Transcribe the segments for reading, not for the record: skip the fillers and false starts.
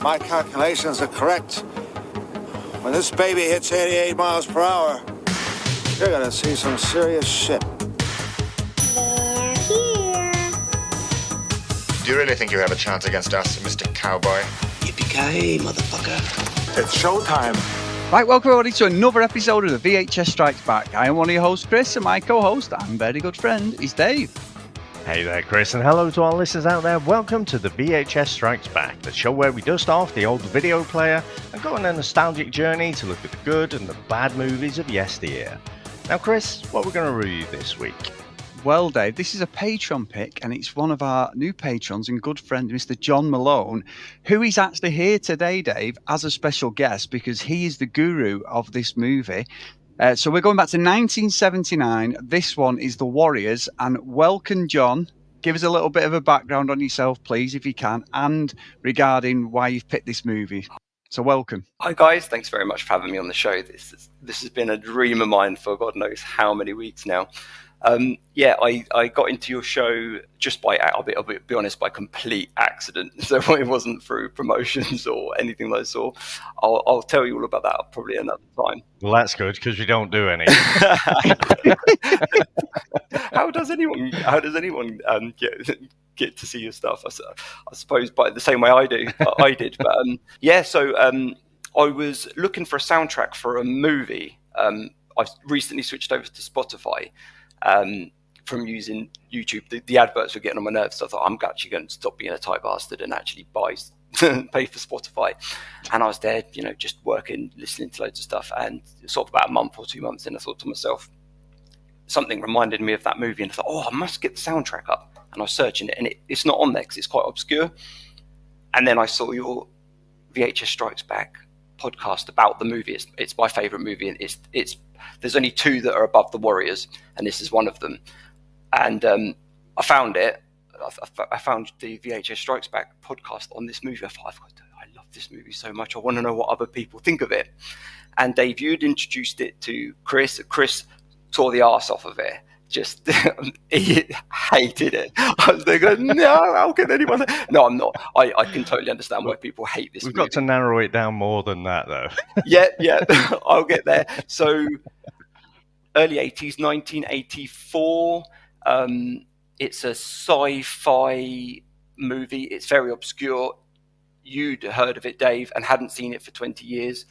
my calculations are correct, when this baby hits 88 miles per hour, you're gonna see some serious shit. They're here. Do you really think you have a chance against us, Mr. Cowboy? Yippee-ki-yay, motherfucker. It's showtime. Right, welcome everybody to another episode of the VHS Strikes Back. I am one of your hosts, Chris, and my co-host and very good friend is Dave. Hey there, Chris, and hello to our listeners out there. Welcome to the VHS Strikes Back, the show where we dust off the old video player and go on a nostalgic journey to look at the good and the bad movies of yesteryear. Now, Chris, what we're going to review this week? Well, Dave, this is a Patreon pick, and it's one of our new patrons and good friend, Mr. John Malone, who is actually here today, Dave, as a special guest because he is the guru of this movie. So we're going back to 1979. This one is The Warriors. And welcome, John. Give us a little bit of a background on yourself, please, if you can, and regarding why you've picked this movie. So welcome. Hi, guys. Thanks very much for having me on the show. This has been a dream of mine for God knows how many weeks now. I got into your show just by, I'll be honest, by complete accident. So it wasn't through promotions or anything like that. I'll tell you all about that probably another time. Well, that's good because we don't do any. How does anyone get to see your stuff? I suppose by the same way I did. So I was looking for a soundtrack for a movie. I've recently switched over to Spotify. From using YouTube, the adverts were getting on my nerves. So I thought I'm actually going to stop being a tight bastard and actually pay for Spotify. And I was there, just working, listening to loads of stuff. And sort of about a month or 2 months in, I thought to myself, something reminded me of that movie. And I thought, I must get the soundtrack up. And I was searching it, and it's not on there because it's quite obscure. And then I saw your VHS Strikes Back podcast about the movie. It's my favourite movie, and it's there's only two that are above The Warriors, and this is one of them. And I found it. I found the VHS Strikes Back podcast on this movie. I thought, I love this movie so much. I want to know what other people think of it. And Dave, you'd introduced it to Chris. Chris tore the arse off of it. Just he hated it. I was there going, no, how can anyone? No, I'm not. I can totally understand why people hate this. We've movie. got to narrow it down more than that, though. Yeah, I'll get there. So, early 80s, 1984. It's a sci-fi movie. It's very obscure. You'd heard of it, Dave, and hadn't seen it for 20 years.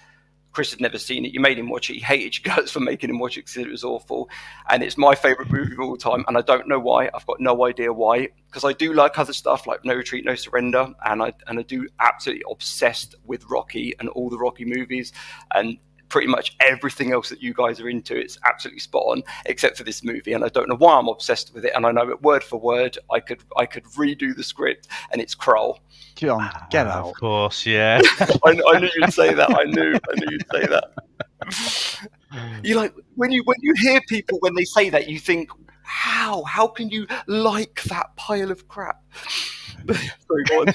Chris had never seen it. You made him watch it. He hated you guys for making him watch it because it was awful. And it's my favourite movie of all time. And I don't know why. I've got no idea why. Because I do like other stuff like No Retreat, No Surrender. And I do absolutely obsessed with Rocky and all the Rocky movies. And pretty much everything else that you guys are into, it's absolutely spot on, except for this movie. And I don't know why I'm obsessed with it. And I know it word for word. I could redo the script, and it's Kroll. John, get out. Of course, yeah. I knew you'd say that. I knew you'd say that. You like when you hear people when they say that, you think, how can you like that pile of crap? Sorry, go on.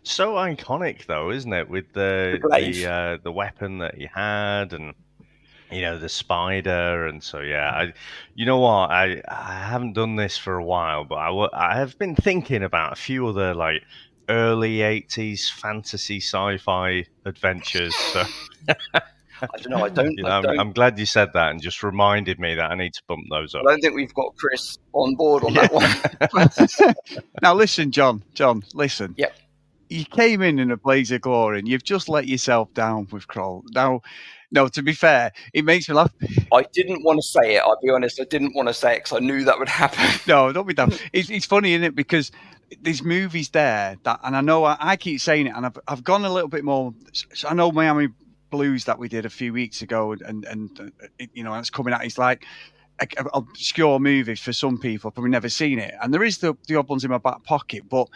So iconic, though, isn't it? With the weapon that he had, and the spider, and so you know what? I haven't done this for a while, but I have been thinking about a few other like early 80s fantasy sci-fi adventures. So I don't know. I'm glad you said that and just reminded me that I need to bump those up. I don't think we've got Chris on board on that one. Now listen, John, listen. Yep. You came in a blaze of glory, and you've just let yourself down with Kroll. Now, no, to be fair, it makes me laugh. I didn't want to say it. I'll be honest. I didn't want to say it because I knew that would happen. No, don't be dumb. It's funny, isn't it? Because there's movies there that, and I know I keep saying it, and I've gone a little bit more. I know Miami Blues that we did a few weeks ago, and it's coming out. It's like an obscure movie for some people. I've probably never seen it, and there is the odd ones in my back pocket, but.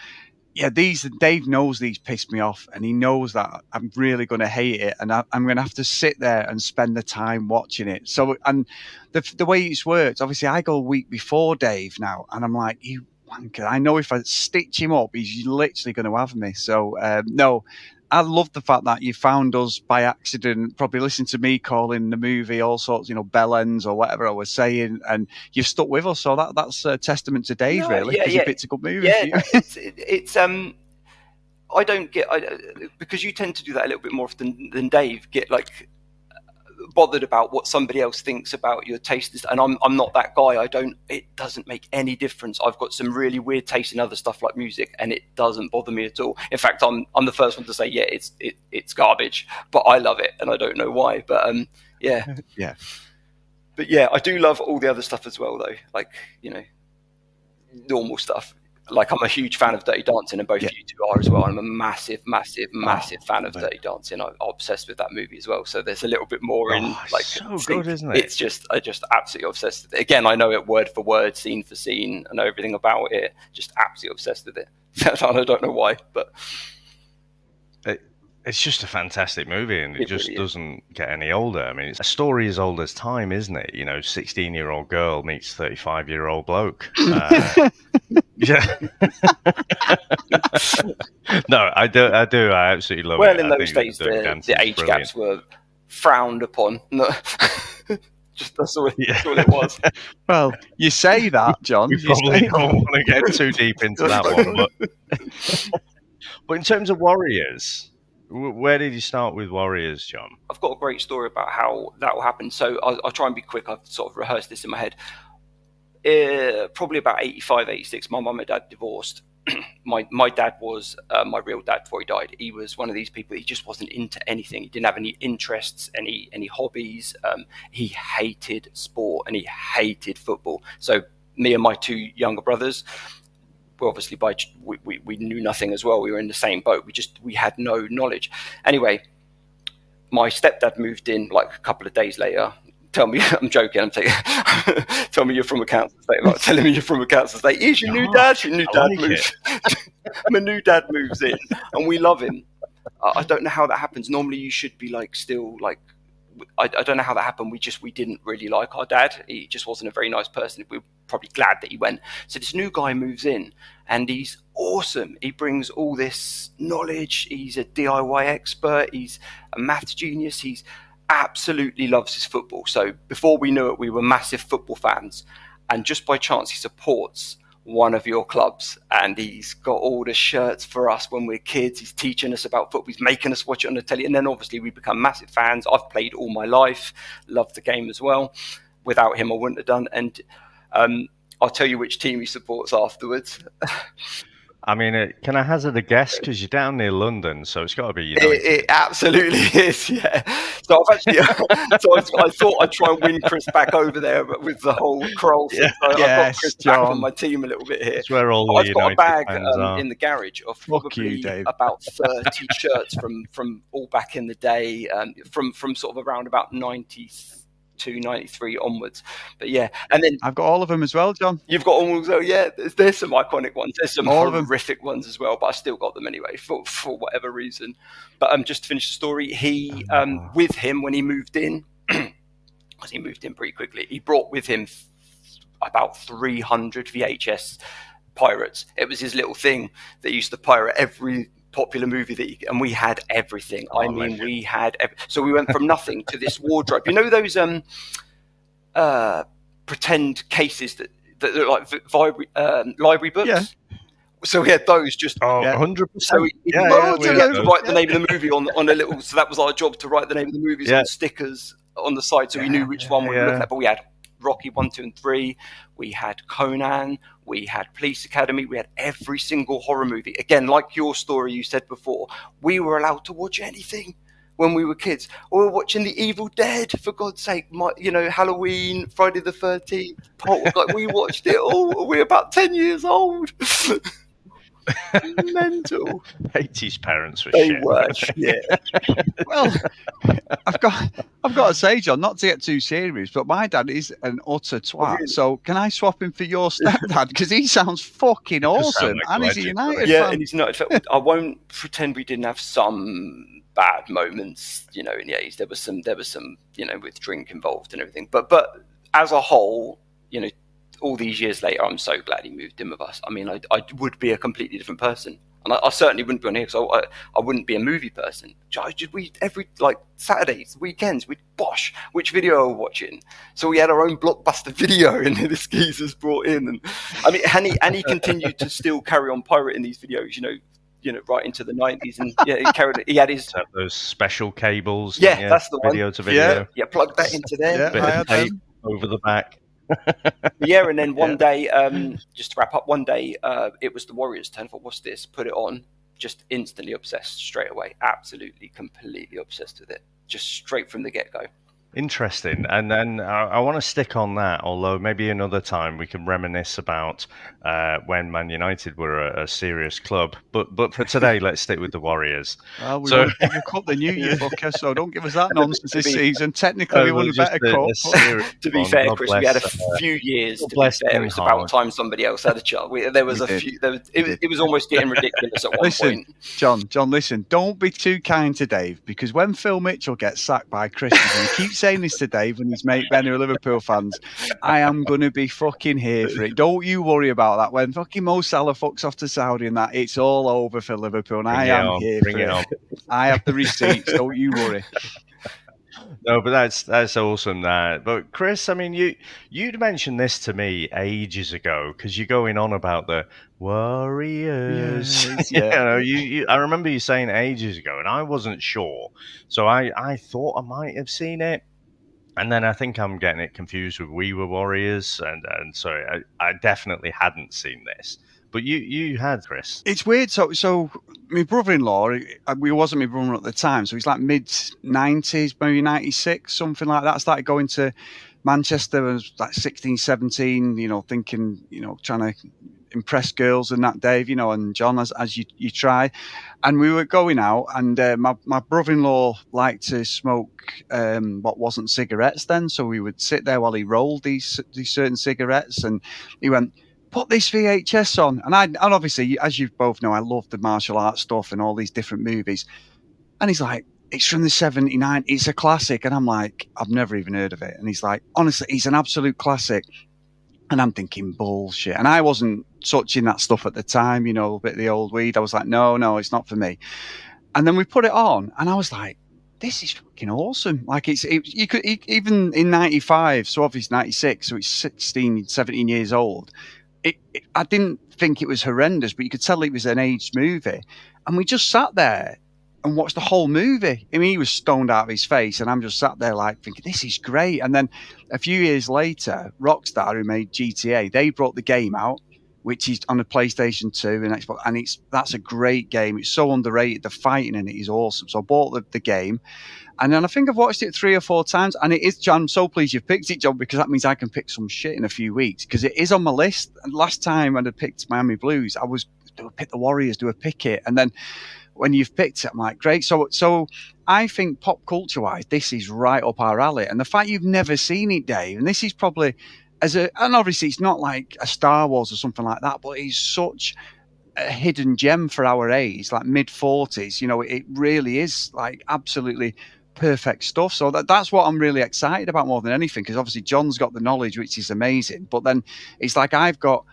Yeah, Dave knows these piss me off, and he knows that I'm really going to hate it, and I'm going to have to sit there and spend the time watching it. So, and the way it's worked, obviously, I go a week before Dave now, and I'm like, you wanker! I know if I stitch him up, he's literally going to have me. So, no, I love the fact that you found us by accident, probably listening to me calling the movie all sorts, bellends or whatever I was saying, and you've stuck with us. So that's a testament to Dave, really, because you picked a good movie. Yeah, it's I don't get because you tend to do that a little bit more often than Dave. Get like bothered about what somebody else thinks about your taste, and I'm not that guy. It doesn't make any difference. I've got some really weird taste in other stuff like music, and it doesn't bother me at all. In fact, I'm the first one to say, yeah, it's garbage, but I love it, and I don't know why. But yeah. But yeah, I do love all the other stuff as well, though. Like, you know, normal stuff. Like, I'm a huge fan of Dirty Dancing, and both you two are as well. I'm a massive fan of Dirty Dancing. I'm obsessed with that movie as well. So there's a little bit more in like. So good, isn't it? It's just, I just absolutely obsessed with it. Again, I know it word for word, scene for scene. I know everything about it. Just absolutely obsessed with it. I don't know why, but it's just a fantastic movie, and it just really doesn't get any older. I mean, it's a story as old as time, isn't it? You know, 16-year-old girl meets 35-year-old bloke. Yeah. No, I do. I absolutely love it. Well, in those days, the age gaps were frowned upon. Just that's all it was. Well, you say that, John. We probably don't want to get too deep into that one, but in terms of Warriors, where did you start with Warriors, John? I've got a great story about how that will happen. So I'll try and be quick. I've sort of rehearsed this in my head. Probably about 85, 86, my mum and dad divorced. My dad was my real dad before he died. He was one of these people, he just wasn't into anything. He didn't have any interests, any hobbies. He hated sport and he hated football. So me and my two younger brothers, well, obviously we knew nothing as well. We were in the same boat. We had no knowledge. Anyway, my stepdad moved in like a couple of days later. Tell me, I'm joking. I'm saying, tell me you're from a council estate. Like telling me you're from a council estate. Here's your new dad. Your new dad moves. My new dad moves in, and we love him. I don't know how that happens. Normally, you should be like still like. I don't know how that happened. We didn't really like our dad. He just wasn't a very nice person. We were probably glad that he went. So this new guy moves in, and he's awesome. He brings all this knowledge. He's a DIY expert. He's a maths genius. He's absolutely loves his football. So before we knew it, we were massive football fans. And just by chance, he supports one of your clubs, and he's got all the shirts for us when we're kids. He's teaching us about football. He's making us watch it on the telly. And then obviously we become massive fans. I've played all my life, loved the game as well. Without him, I wouldn't have done. And I'll tell you which team he supports afterwards. I mean, can I hazard a guess? Because you're down near London, so it's got to be United. It absolutely is, yeah. So I've actually, I thought I'd try and win Chris back over there, but with the whole Kroll thing. So I've got Chris back on my team a little bit here. That's where all the I've got a bag are. in the garage of probably about 30 shirts from all back in the day, from sort of around about 92, 93 onwards. But yeah, and then I've got all of them as well, John. You've got all as well. Yeah, there's some iconic ones. There's some horrific ones as well, but I still got them anyway for whatever reason. But just to finish the story, he with him when he moved in, because he moved in pretty quickly, he brought with him about 300 VHS pirates. It was his little thing that he used to pirate every popular movie and we had everything. We had so we went from nothing to this wardrobe. You know those pretend cases that look like library books? Yeah. So we had those just 100%. So we had to write the name of the movie on a little. So that was our job, to write the name of the movies on stickers on the side, so we knew which one we were looking at. But we had Rocky 1, 2, and 3. We had Conan. We had Police Academy. We had every single horror movie. Again, like your story you said before, we were allowed to watch anything when we were kids. We were watching The Evil Dead, for God's sake. Halloween, Friday the 13th. Like we watched it all. We were about 10 years old. Mental. 80s parents were they shit. Were, yeah. Well, I've got to say, John, not to get too serious, but my dad is an utter twat. Really? So can I swap him for your stepdad? Because he sounds fucking awesome, and he's a United fan. And he's not. I won't pretend we didn't have some bad moments, in the 80s. There was some, with drink involved and everything. But as a whole, all these years later, I'm so glad he moved in with us. I mean, I would be a completely different person. And I certainly wouldn't be on here because I wouldn't be a movie person. We every Saturdays, weekends, we'd bosh which video are we watching. So we had our own blockbuster video, and the skeezers brought in. And I mean, and he continued to still carry on pirating these videos. right into the 90s, and he had his those special cables. That's the one. Video to video. Yeah, plug that into there. Bit of tape over the back. And then one day, just to wrap up, one day it was the Warriors' turn. I thought, what's this? Put it on. Just instantly obsessed straight away. Absolutely, completely obsessed with it. Just straight from the get-go. Interesting. And then I want to stick on that, although maybe another time we can reminisce about when Man United were a serious club. But for today, let's stick with the Warriors. Well, we won a bigger cup than you fucker, so don't give us that nonsense this season. Technically, we won a better cup. To be fair, Chris, we had a few years. To be fair, it's about time somebody else had a shot. There was a few. It was almost getting ridiculous at one point. John, listen, don't be too kind to Dave, because when Phil Mitchell gets sacked by Christmas, and he keeps saying this to Dave and his mate Ben, who are Liverpool fans, I am going to be fucking here for it. Don't you worry about that. When fucking Mo Salah fucks off to Saudi and that, it's all over for Liverpool, and I am here for it. I have the receipts. Don't you worry. No, but that's awesome. But Chris, I mean, you'd mentioned this to me ages ago, because you're going on about the Warriors. I remember you saying ages ago, and I wasn't sure, so I thought I might have seen it, and then I think I'm getting it confused with We Were Warriors, and so I definitely hadn't seen this. But you had, Chris. It's weird. So my brother-in-law, he wasn't my brother at the time, so he's like mid-90s, maybe 96, something like that. I started going to Manchester when I was like 16, 17, thinking, trying to impress girls and that, Dave, and John, as you try. And we were going out, and my brother-in-law liked to smoke what wasn't cigarettes then, so we would sit there while he rolled these certain cigarettes, and he went, put this VHS on. And obviously, as you both know, I love the martial arts stuff and all these different movies. And he's like, it's from the 79. It's a classic. And I'm like, I've never even heard of it. And he's like, honestly, it's an absolute classic. And I'm thinking, bullshit. And I wasn't touching that stuff at the time, a bit of the old weed. I was like, no, it's not for me. And then we put it on, and I was like, this is fucking awesome. Like, you could, even in 95, so obviously 96, so it's 16, 17 years old. I didn't think it was horrendous, but you could tell it was an aged movie. And we just sat there and watched the whole movie. I mean, he was stoned out of his face, and I'm just sat there like thinking, this is great. And then a few years later, Rockstar, who made GTA, they brought the game out, which is on a PlayStation 2 and Xbox, and that's a great game. It's so underrated. The fighting in it is awesome. So I bought the game. And then I think I've watched it 3 or 4 times, and it is, John, I'm so pleased you've picked it, John, because that means I can pick some shit in a few weeks, because it is on my list. And last time I had picked Miami Blues, I was do a pick the Warriors, do a pick it, and then when you've picked it, I'm like, great. So I think pop culture wise, this is right up our alley, and the fact you've never seen it, Dave, and this is probably and obviously it's not like a Star Wars or something like that, but it's such a hidden gem for our age, like mid-40s. It really is like absolutely perfect stuff. So that's what I'm really excited about more than anything, because obviously John's got the knowledge, which is amazing, but then it's like I've got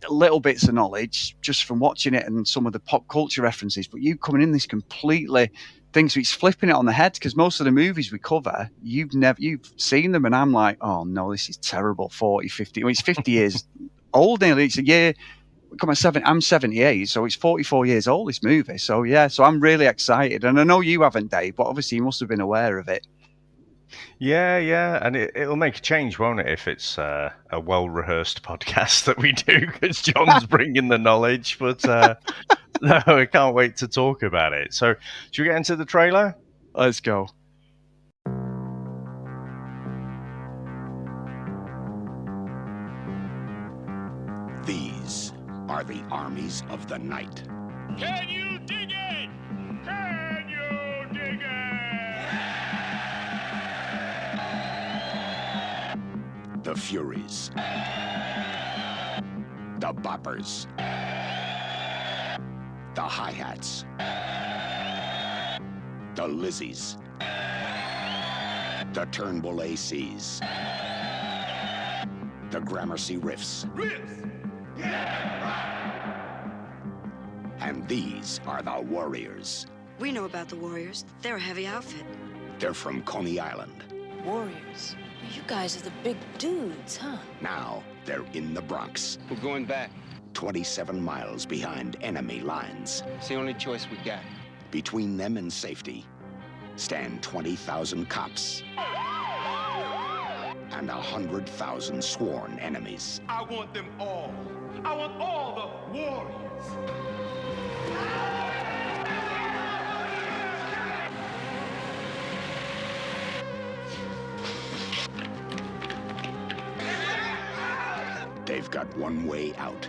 little bits of knowledge just from watching it and some of the pop culture references, but you coming in this completely thing, so it's flipping it on the head, because most of the movies we cover you've seen them, and I'm like, oh no, this is terrible. 40, 50, it's 50 years old nearly. It's a year. I'm 78, so it's 44 years old, this movie. So yeah, so I'm really excited, and I know you haven't, Dave, but obviously you must have been aware of it. Yeah, and it'll make a change, won't it, if it's a well-rehearsed podcast that we do, because John's bringing the knowledge, but no, I can't wait to talk about it. So should we get into the trailer? Let's go. These are the armies of the night. Can you dig it? Can you dig it? The Furies. The Boppers. The Hi-Hats. The Lizzies. The Turnbull ACs. The Gramercy Riffs. And these are the Warriors. We know about the Warriors. They're a heavy outfit. They're from Coney Island. Warriors? You guys are the big dudes, huh? Now they're in the Bronx. We're going back. 27 miles behind enemy lines. It's the only choice we got. Between them and safety stand 20,000 cops and 100,000 sworn enemies. I want them all. I want all the warriors. They've got one way out.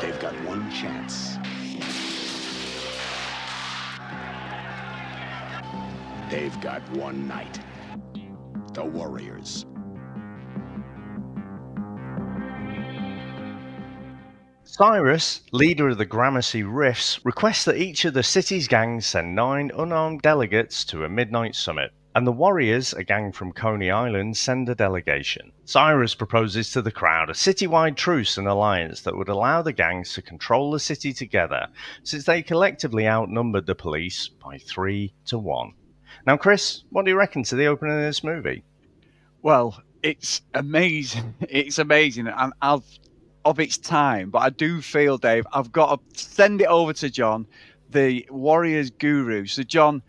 They've got one chance. They've got one night. The Warriors. Cyrus, leader of the Gramercy Riffs, requests that each of the city's gangs send 9 unarmed delegates to a midnight summit, and the Warriors, a gang from Coney Island, send a delegation. Cyrus proposes to the crowd a citywide truce and alliance that would allow the gangs to control the city together, since they collectively outnumbered the police by 3-1. Now, Chris, what do you reckon to the opening of this movie? Well, it's amazing. It's amazing. And of its time, but I do feel, Dave, I've got to send it over to John, the Warriors guru. So, John,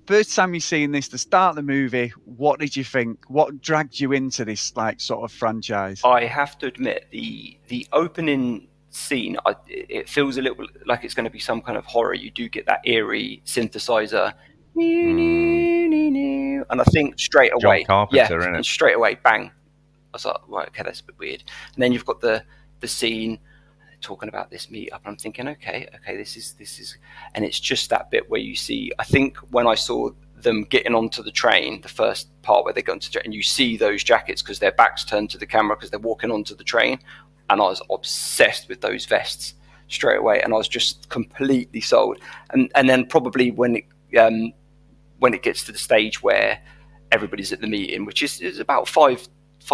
first time you've seen this, the start of the movie, what did you think? What dragged you into this sort of franchise? I have to admit, the opening scene, it feels a little like it's going to be some kind of horror. You do get that eerie synthesizer, and I think straight away, John Carpenter, innit? and straight away, bang! I was like, right, okay, that's a bit weird. And then you've got the scene talking about this meetup, and I'm thinking, okay, this is, and it's just that bit where you see. I think when I saw them getting onto the train, the first part where they go onto the train, and you see those jackets because their backs turned to the camera because they're walking onto the train, and I was obsessed with those vests straight away, and I was just completely sold. And then probably when it gets to the stage where everybody's at the meeting, which is about 5,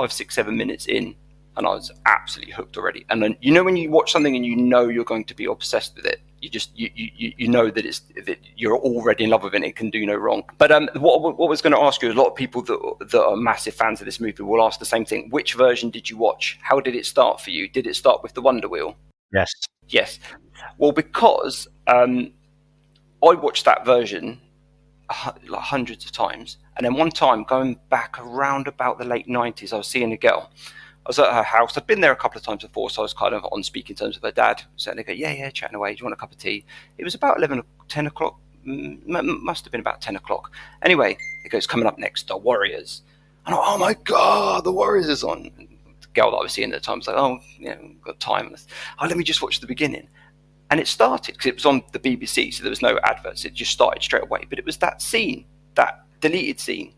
6, 7 minutes in, and I was absolutely hooked already. And then, you know, when you watch something and you know you're going to be obsessed with it, you know that you're already in love with it and it can do no wrong. But what I was going to ask you, a lot of people that are massive fans of this movie will ask the same thing. Which version did you watch? How did it start for you? Did it start with the Wonder Wheel? Yes. Well, because I watched that version like hundreds of times, and then one time going back around about the late 90s, I was seeing a girl. I was at her house. I'd been there a couple of times before, so I was kind of on speaking terms with her dad. So they go, yeah, chatting away. Do you want a cup of tea? It was about 10 o'clock. Must have been about 10 o'clock. Anyway, it goes, coming up next, The Warriors. And I'm, oh my God, The Warriors is on. And the girl that I was seeing at the time was like, oh, yeah, I've got time. Let me just watch the beginning. And it started, because it was on the BBC, so there was no adverts. It just started straight away. But it was that scene, that deleted scene.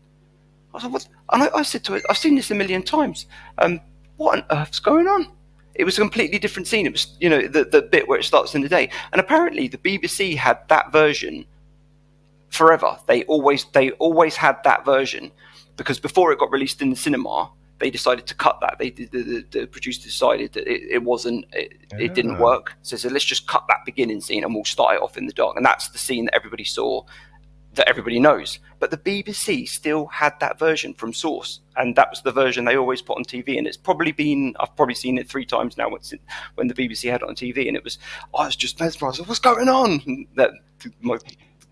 I was like, what? And I said to her, I've seen this a million times. What on earth's going on? It was a completely different scene. It was, you know, the bit where it starts in the day. And apparently the BBC had that version forever. They always had that version, because before it got released in the cinema, they decided to cut that. The producer decided that it didn't work. So let's just cut that beginning scene and we'll start it off in the dark. And that's the scene that everybody saw, that everybody knows. But the BBC still had that version from source, and that was the version they always put on TV. And it's probably been, I've probably seen it 3 times now when the BBC had it on TV, and I was just mesmerised. What's going on? And my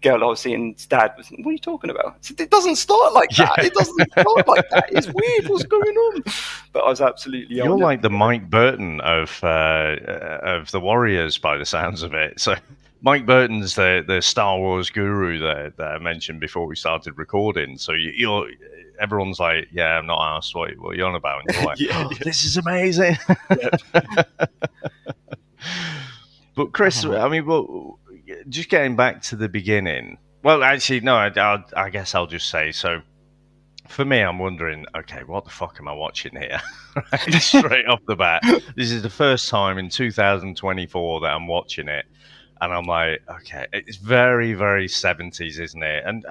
girl I was seeing's dad was, what are you talking about? I said, it doesn't start like that. Yeah. It doesn't start like that. It's weird. What's going on? But I was absolutely. You're like the Mike Burton of the Warriors, by the sounds of it. So. Mike Burton's the Star Wars guru that I mentioned before we started recording. So everyone's like, yeah, I'm not asked what you're on about. And you're like, this is amazing. But Chris, I mean, just getting back to the beginning. Well, actually, no, I guess I'll just say, so for me, I'm wondering, okay, what the fuck am I watching here? Straight off the bat. This is the first time in 2024 that I'm watching it. And I'm like, okay, it's very, very 70s, isn't it? And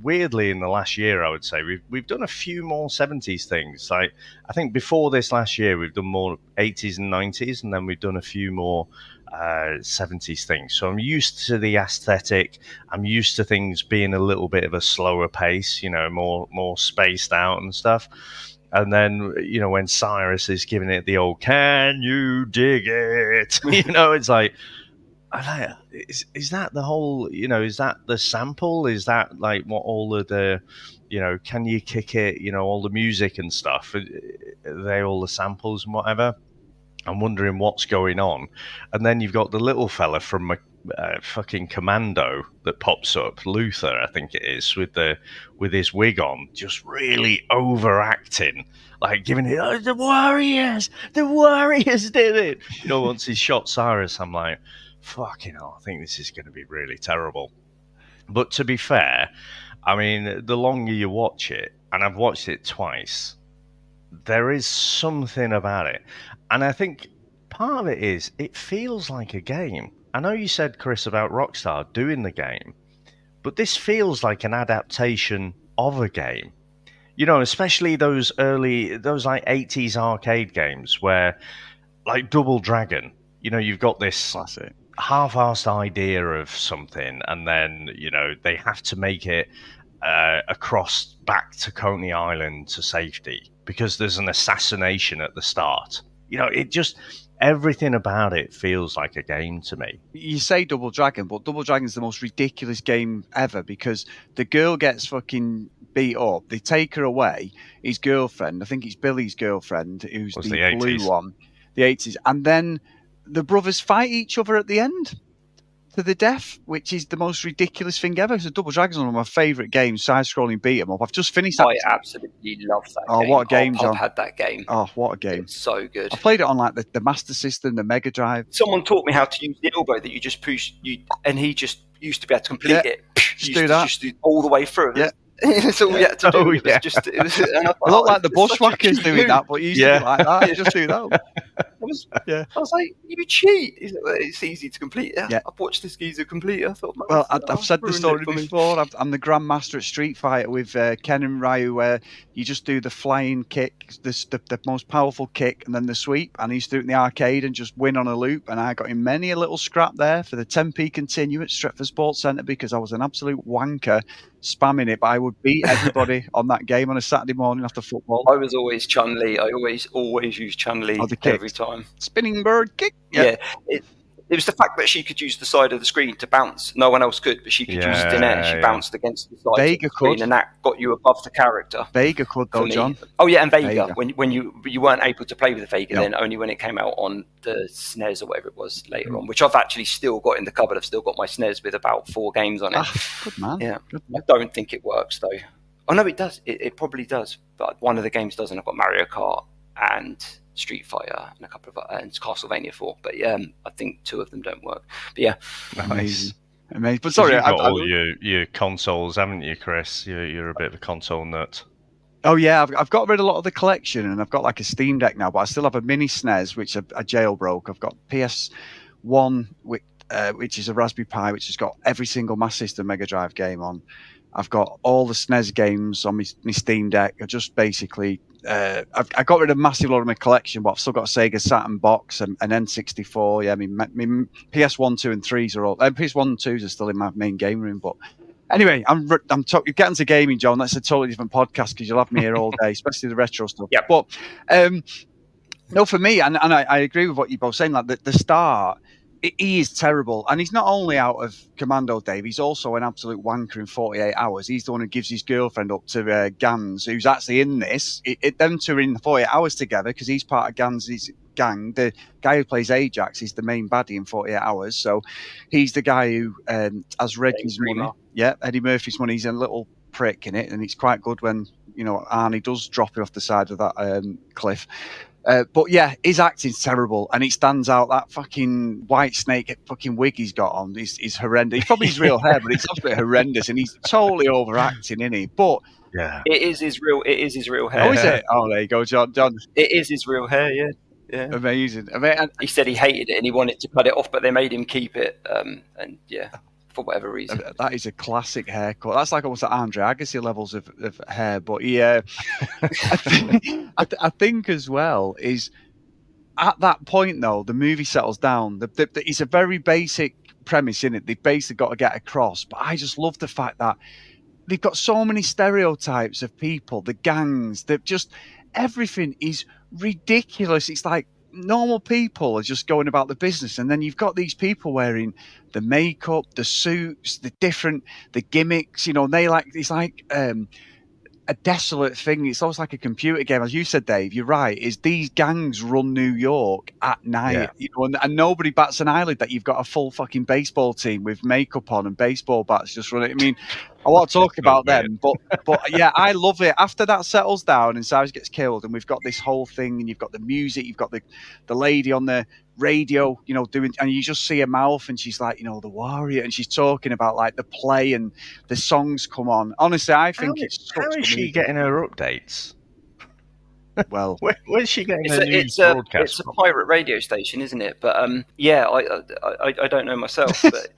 weirdly, in the last year, I would say we've done a few more 70s things. Like, I think before this last year, we've done more 80s and 90s, and then we've done a few more 70s things. So I'm used to the aesthetic. I'm used to things being a little bit of a slower pace, you know, more spaced out and stuff. And then, when Cyrus is giving it the old, can you dig it? It's like, is that the whole, is that the sample? Is that like what all of the, can you kick it, all the music and stuff? Are they all the samples and whatever? I'm wondering what's going on. And then you've got the little fella from fucking Commando that pops up, Luther, I think it is, with his wig on, just really overacting, like giving it, oh, the Warriors did it. Once he shot Cyrus, I'm like, fucking hell, I think this is going to be really terrible. But to be fair, I mean, the longer you watch it, and I've watched it twice, there is something about it. And I think part of it is, it feels like a game. I know you said, Chris, about Rockstar doing the game, but this feels like an adaptation of a game. Especially those like 80s arcade games where, like Double Dragon, you've got this classic half-assed idea of something, and then, they have to make it across back to Coney Island to safety because there's an assassination at the start. It just, everything about it feels like a game to me. You say Double Dragon, but Double Dragon's the most ridiculous game ever because the girl gets fucking beat up. They take her away, his girlfriend, I think it's Billy's girlfriend, who's the blue 80s one, the 80s, and then the brothers fight each other at the end to the death, which is the most ridiculous thing ever. So Double Dragon's one of my favourite games, side-scrolling beat 'em up. I've just finished that. I absolutely love that game. Oh, what a game, John. I've had that game. Oh, what a game. It's so good. I played it on like the Master System, the Mega Drive. Someone taught me how to use the elbow that you just push, and he just used to be able to complete it. Just do that. Just do all the way through. Yeah. That's all we had to do. Oh, It was just, it was, and I I look like the Bushwhackers doing that, but you used to be like that. You just do that. I was like, you cheat. It's easy to complete. Yeah. I've watched this geezer complete it. I thought, well, I've said the story before. I'm the Grandmaster at Street Fighter with Ken and Ryu, where you just do the flying kick, the most powerful kick, and then the sweep. And he used to do it in the arcade and just win on a loop. And I got in many a little scrap there for the 10p continue at Stretford Sports Centre because I was an absolute wanker spamming it. But I would beat everybody on that game on a Saturday morning after football. I was always Chun-Li. I always use Chun-Li every time. Spinning bird kick. Yeah. It was the fact that she could use the side of the screen to bounce. No one else could, but she could use it in air. She bounced against the side Vega of the screen, and that got you above the character. Vega could, though, John. Oh, yeah, and Vega. When you weren't able to play with the Vega then, only when it came out on the SNES or whatever it was later on, which I've actually still got in the cupboard. I've still got my SNES with about 4 games on it. Good man. Yeah. Good man. I don't think it works, though. Oh, no, it does. It probably does. But one of the games doesn't. I've got Mario Kart and Street Fighter and a couple of and Castlevania 4, but I think 2 of them don't work. But yeah, amazing. But sorry, you've got all your consoles, haven't you, Chris? You're a bit of a console nut. Oh yeah, I've got rid of a lot of the collection, and I've got like a Steam Deck now, but I still have a mini SNES which I jailbroke. I've got PS1 which is a Raspberry Pi, which has got every single Master System Mega Drive game on. I've got all the SNES games on my Steam Deck. I just basically I got rid of a massive lot of my collection, but I've still got a Sega Saturn box and an N64. Yeah, I mean, my PS1, 2, and 3s are all. PS1 and 2s are still in my main game room. But anyway, I'm getting to gaming, John. That's a totally different podcast because you'll have me here all day, especially the retro stuff. Yeah. But no, for me, and I agree with what you're both saying. Like the start. He is terrible, and he's not only out of Commando, Dave. He's also an absolute wanker in 48 Hours. He's the one who gives his girlfriend up to Gans, who's actually in this. Them two are in 48 Hours together because he's part of Gans's gang. The guy who plays Ajax is the main baddie in 48 Hours, so he's the guy who has Reggie's money. Yeah, Eddie Murphy's money. He's a little prick in it, and it's quite good when Arnie does drop it off the side of that cliff. But yeah, his acting's terrible, and it stands out. That fucking white snake fucking wig he's got on is horrendous. He's probably his real hair, but it's absolutely horrendous, and he's totally overacting, isn't he? But yeah, it is his real hair. Oh, is it? Oh, there you go, John. It is his real hair. Yeah. Yeah. Amazing. He said he hated it and he wanted to cut it off, but they made him keep it. And yeah, for whatever reason. That is a classic haircut. That's like almost at Andre Agassi levels of hair. But yeah, I think as well is at that point though, the movie settles down. It's a very basic premise, in it. They've basically got to get across. But I just love the fact that they've got so many stereotypes of people, the gangs. They've just everything is ridiculous. It's like normal people are just going about the business, and then you've got these people wearing the makeup, the suits, the gimmicks. You know, they like it's like a desolate thing. It's almost like a computer game, as you said, Dave. You're right. Is these gangs run New York at night? You know, and nobody bats an eyelid that you've got a full fucking baseball team with makeup on and baseball bats just running. I mean, I want to talk about them, but yeah, I love it. After that settles down and Cyrus gets killed, and we've got this whole thing, and you've got the music, you've got the lady on the radio, you know, doing, and you just see her mouth, and she's like, you know, the warrior, and she's talking about like the play, and the songs come on. Honestly, I think how is she getting her updates? Well, where's she getting her news it's broadcast? It's a pirate radio station, isn't it? But yeah, I don't know myself, but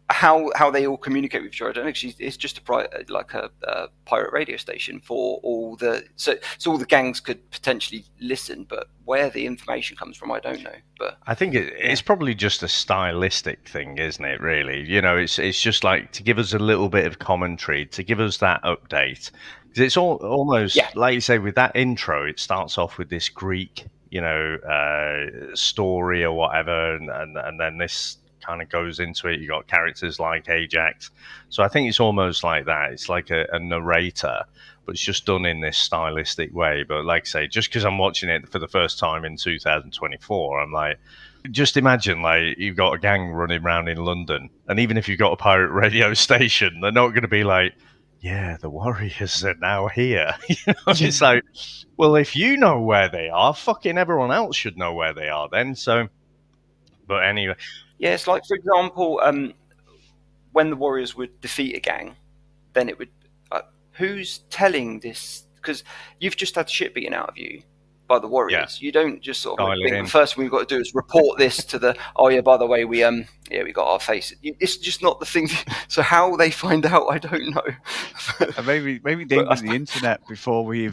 how they all communicate with each other, I don't know. It's just a pirate radio station for all the so all the gangs could potentially listen, but where the information comes from, I don't know. But I think it's probably just a stylistic thing, isn't it? Really, you know, it's just like to give us a little bit of commentary, to give us that update, because it's almost like you say with that intro. It starts off with this Greek, you know, story or whatever, and then this kind of goes into it. You got characters like Ajax, so I think it's almost like that. It's like a narrator, but it's just done in this stylistic way. But like I say, just because I'm watching it for the first time in 2024, I'm like, just imagine like you've got a gang running around in London, and even if you've got a pirate radio station, they're not going to be like, yeah, the Warriors are now here. You know, it's like, well, if you know where they are, fucking everyone else should know where they are then. So, but anyway. Yeah, it's like, for example, when the Warriors would defeat a gang, then it would... who's telling this? Because you've just had shit beaten out of you by the Warriors. You don't just sort of think the first thing we've got to do is report this to the... Oh, yeah, by the way, we got our face. It's just not the thing. So how they find out, I don't know. maybe they was the internet before we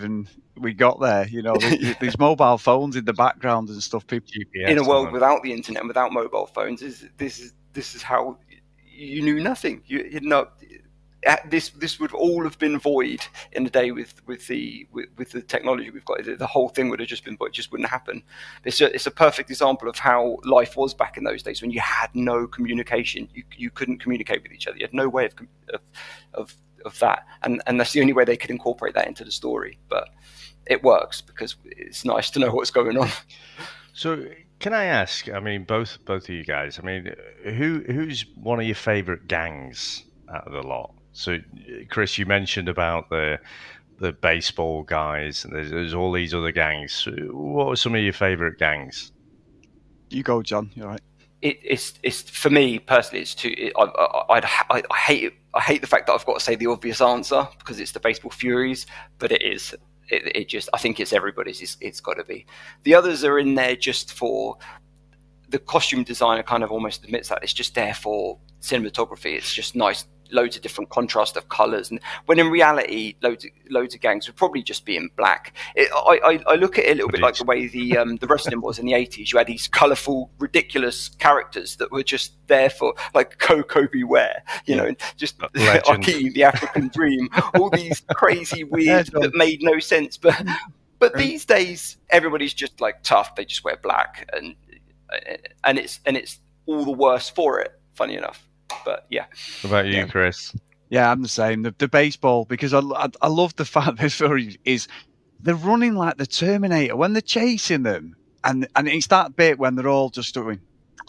got there. You know, there's mobile phones in the background and stuff. People in a world without the internet and without mobile phones, this is how you knew nothing. You know, this would all have been void in a day with the technology we've got. The whole thing would have just been void. It just wouldn't happen. It's a perfect example of how life was back in those days when you had no communication. You couldn't communicate with each other. You had no way of that, and that's the only way they could incorporate that into the story. But it works because it's nice to know what's going on. So can I ask, I mean, both of you guys, I mean, who's one of your favourite gangs out of the lot? So, Chris, you mentioned about the baseball guys, and there's all these other gangs. What are some of your favourite gangs? You go, John. You're right. It's for me personally. It's too. I hate it. I hate the fact that I've got to say the obvious answer because it's the Baseball Furies, but it is. It just. I think it's everybody's. It's got to be. The others are in there just for the costume designer. Kind of almost admits that it's just there for cinematography. It's just nice. Loads of different contrast of colours, and when in reality, loads of gangs would probably just be in black. I look at it a little bit like the way the wrestling was in the 80s. You had these colourful, ridiculous characters that were just there for like Coco Beware, you know, just Akeem, the African Dream, all these crazy weird that made no sense. But these days, everybody's just like tough. They just wear black, and it's all the worse for it. Funny enough. But yeah. What about you, Chris? Yeah, I'm the same. The baseball, because I love the fact this story is they're running like the Terminator when they're chasing them, and it's that bit when they're all just doing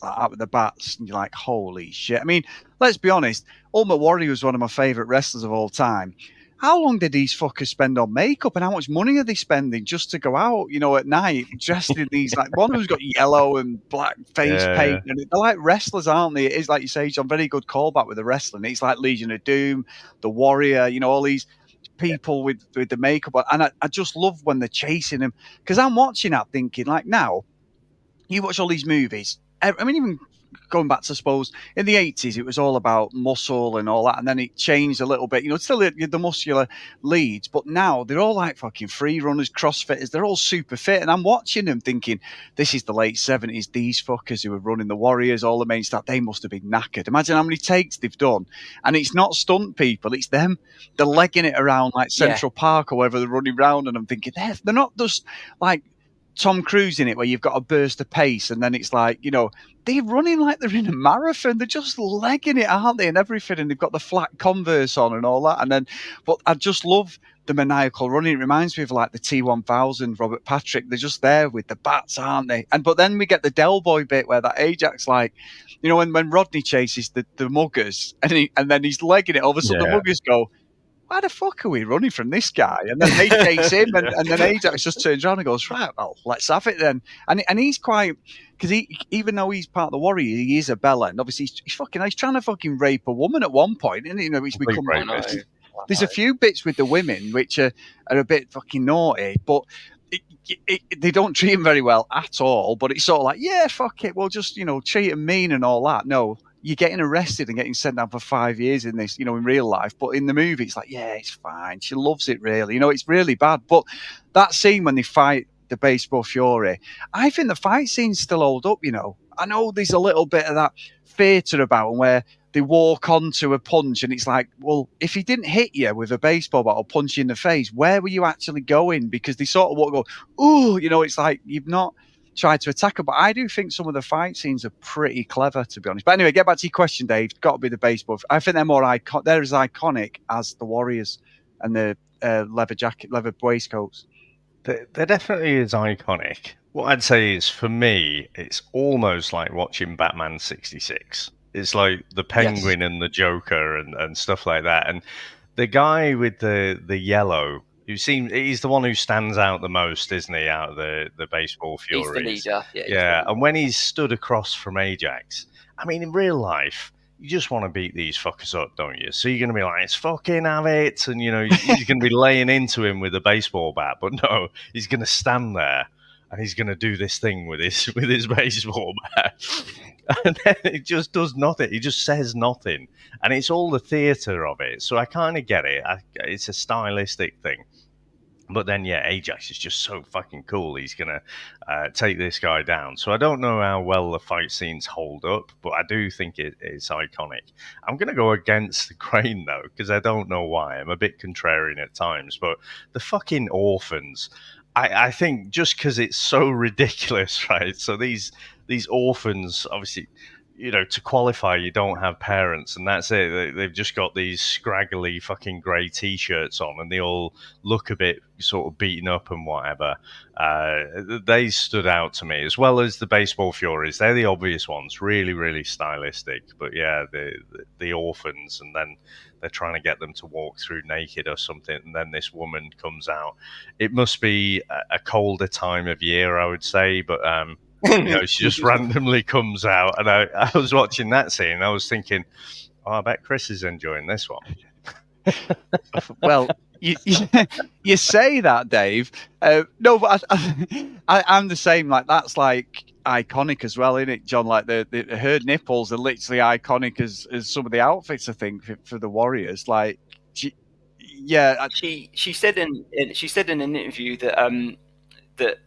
out with the bats, and you're like, holy shit. I mean, let's be honest. Ultimate Warrior was one of my favourite wrestlers of all time. How long did these fuckers spend on makeup, and how much money are they spending just to go out, you know, at night dressed in these, like, one who's got yellow and black face paint, and they're like wrestlers, aren't they? It is, like you say, John, very good callback with the wrestling. It's like Legion of Doom, the Warrior, you know, all these people with the makeup on, and I just love when they're chasing them, because I'm watching that thinking, like, now, you watch all these movies, I mean, even going back to, I suppose, in the 80s, it was all about muscle and all that, and then it changed a little bit. It's still the muscular leads, but now they're all like fucking free runners, crossfitters. They're all super fit, and I'm watching them thinking, this is the late 70s. These fuckers who were running the Warriors, all the main stuff, they must have been knackered. Imagine how many takes they've done, and it's not stunt people, it's them. They're legging it around like Central Park or wherever they're running around, and I'm thinking, they're not just like Tom Cruise in it, where you've got a burst of pace, and then it's like, they're running like they're in a marathon. They're just legging it, aren't they, and everything, and they've got the flat Converse on and all that. And then, but I just love the maniacal running. It reminds me of like the T1000, Robert Patrick. They're just there with the bats, aren't they? But then we get the Del Boy bit where that Ajax, like, when Rodney chases the muggers, and then he's legging it, all of a sudden the muggers go, why the fuck are we running from this guy? And then they chase him, and then Ajax just turns around and goes, right, well, let's have it then. And he's quite, because even though he's part of the Warrior, he is a bella, and obviously he's trying to fucking rape a woman at one point, and which become there's a few bits with the women which are a bit fucking naughty, but they don't treat him very well at all. But it's sort of like, yeah, fuck it, we'll just treat him mean and all that. No. You're getting arrested and getting sent down for 5 years in this, in real life. But in the movie, it's like, yeah, it's fine. She loves it, really. It's really bad. But that scene when they fight the baseball Fury, I think the fight scenes still hold up, I know there's a little bit of that theatre about them where they walk onto a punch and it's like, well, if he didn't hit you with a baseball bat or punch you in the face, where were you actually going? Because they sort of go, ooh, it's like you've not tried to attack her. But I do think some of the fight scenes are pretty clever, to be honest. But anyway, get back to your question, Dave. Got to be the baseball. I think they're more they're as iconic as the Warriors and the leather waistcoats. They're definitely as iconic. What I'd say is, for me, it's almost like watching Batman 66. It's like the Penguin and the Joker and stuff like that. And the guy with the yellow, he's the one who stands out the most, isn't he, out of the baseball Furies? He's the leader. Yeah, and when he's stood across from Ajax, I mean, in real life, you just want to beat these fuckers up, don't you? So you're going to be like, let's fucking have it. And, he's going to be laying into him with a baseball bat. But no, he's going to stand there and he's going to do this thing with his baseball bat. And then it just does nothing. He just says nothing. And it's all the theatre of it. So I kind of get it. It's a stylistic thing. But then, yeah, Ajax is just so fucking cool. He's going to take this guy down. So I don't know how well the fight scenes hold up, but I do think it's iconic. I'm going to go against the grain, though, because I don't know why. I'm a bit contrarian at times. But the fucking orphans, I think just because it's so ridiculous, right? So these orphans, obviously, to qualify, you don't have parents, and that's it. They've just got these scraggly fucking grey T-shirts on, and they all look a bit sort of beaten up and whatever. They stood out to me, as well as the baseball Furies. They're the obvious ones, really, really stylistic. But yeah, the orphans, and then they're trying to get them to walk through naked or something, and then this woman comes out. It must be a colder time of year, I would say, but she just randomly comes out, and I was watching that scene, and I was thinking, I bet Chris is enjoying this one. Well, you say that, Dave. No, but I'm the same. Like, that's like iconic as well, isn't it, John? Like her nipples are literally iconic as some of the outfits, I think, for the Warriors. Like, she said in an interview that that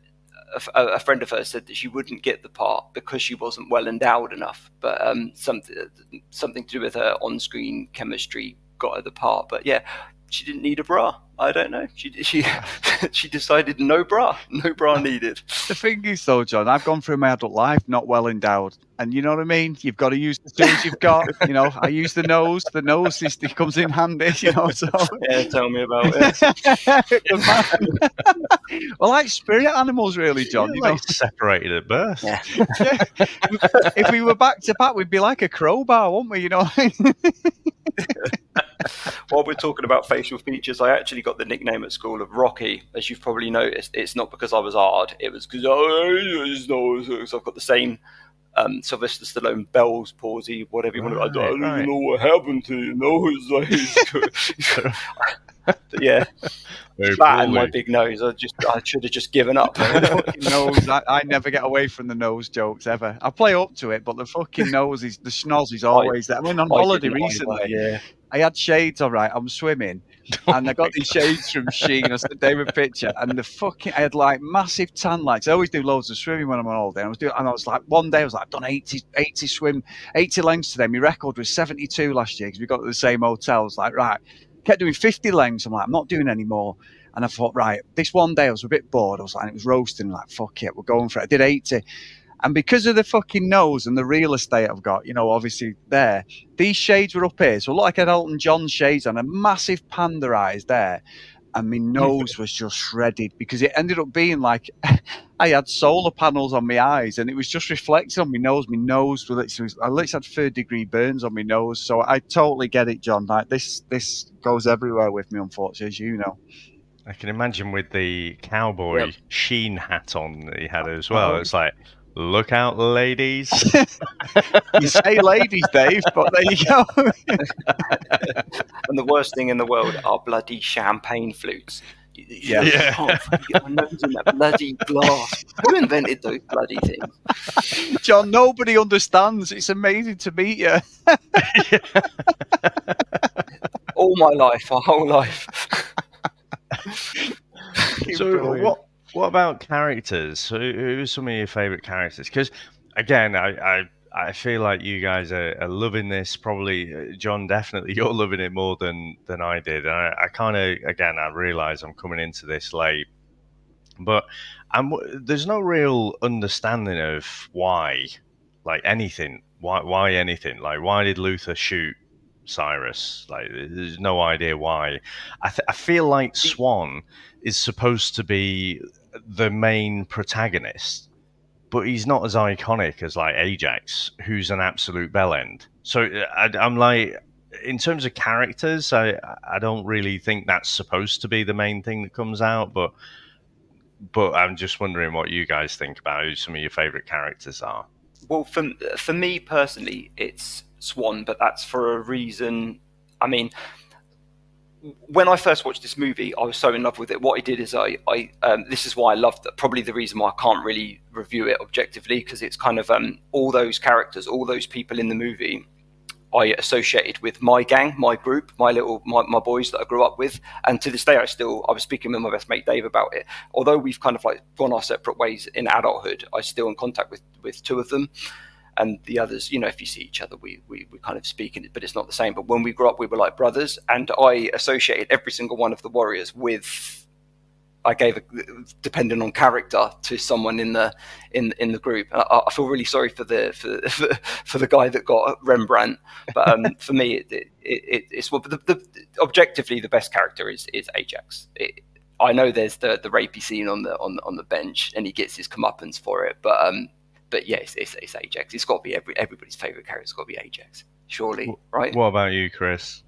a friend of hers said that she wouldn't get the part because she wasn't well endowed enough, but something to do with her on-screen chemistry got her the part. But yeah, she didn't need a bra. I don't know. She decided no bra needed. The thing is, though, John, I've gone through my adult life not well endowed, and you know what I mean. You've got to use the tools you've got. I use the nose. The nose it comes in handy. So yeah, tell me about it. Well, like spirit animals, really, John. Like separated at birth. Yeah. If we were back to back, we'd be like a crowbar, wouldn't we? While we're talking about facial features, I actually got the nickname at school of Rocky, as you've probably noticed. It's not because I was hard, it was because I've got the same Sylvester Stallone Bell's palsy, whatever you want to. I don't even know what happened to you. It's like, Yeah, Very that and my poorly. big nose. I should have just given up. Fucking nose. I never get away from the nose jokes ever. I play up to it, but the fucking nose is the schnoz is always there. I went on holiday didn't either, recently. yeah. I had shades, all right. I'm swimming, and I got these shades from Shein. I sent David a picture, and I had like massive tan lights. I always do loads of swimming when I'm on holiday. And I was like, one day I was like, I've done 80 lengths today. My record was 72 last year because we got to the same hotel. I was like, right, kept doing 50 lengths. I'm like, I'm not doing any more. And I thought, right, this one day I was a bit bored. I was like, it was roasting. Like, fuck it, we're going for it. I did 80. And because of the fucking nose and the real estate I've got, obviously there, these shades were up here. So it looked like I had Elton John shades on, a massive panda eyes there. And my nose was just shredded because it ended up being like I had solar panels on my eyes and it was just reflecting on my nose. My nose was I literally had 3rd-degree burns on my nose. So I totally get it, John. Like this goes everywhere with me, unfortunately, as you know. I can imagine with the cowboy sheen hat on that he had as well. It's like, look out, ladies. You say ladies, Dave, but there you go. And the worst thing in the world are bloody champagne flutes. Yeah. Get my nose in that bloody glass. Who invented those bloody things? John, nobody understands. It's amazing to meet you. All my life, my whole life. So what about characters? Who are some of your favourite characters? Because again, I feel like you guys are loving this. Probably John, definitely you're loving it more than I did. And I kind of, again, I realise I'm coming into this late, but there's no real understanding of why, like anything. Why anything? Like, why did Luther shoot Cyrus? Like, there's no idea why. I feel like Swan is supposed to be the main protagonist, but he's not as iconic as like Ajax, who's an absolute bellend. So I'm like, in terms of characters, I don't really think that's supposed to be the main thing that comes out, but I'm just wondering what you guys think about who some of your favourite characters are. Well, for me personally, it's Swan, but that's for a reason. I mean, when I first watched this movie, I was so in love with it. What I did is this is why I loved it. Probably the reason why I can't really review it objectively, because it's kind of all those characters, all those people in the movie, I associated with my gang, my group, my boys that I grew up with. And to this day, I was speaking with my best mate Dave about it. Although we've kind of like gone our separate ways in adulthood, I'm still in contact with two of them. And the others, if you see each other, we kind of speak in it, but it's not the same. But when we grew up, we were like brothers, and I associated every single one of the warriors with. I gave depending on character to someone in the group. I feel really sorry for the guy that got Rembrandt, but for me, it's objectively the best character is Ajax. I know there's the rapey scene on the bench, and he gets his comeuppance for it, but yeah, it's Ajax. It's got to be everybody's favourite character. It's got to be Ajax, surely, right? What about you, Chris?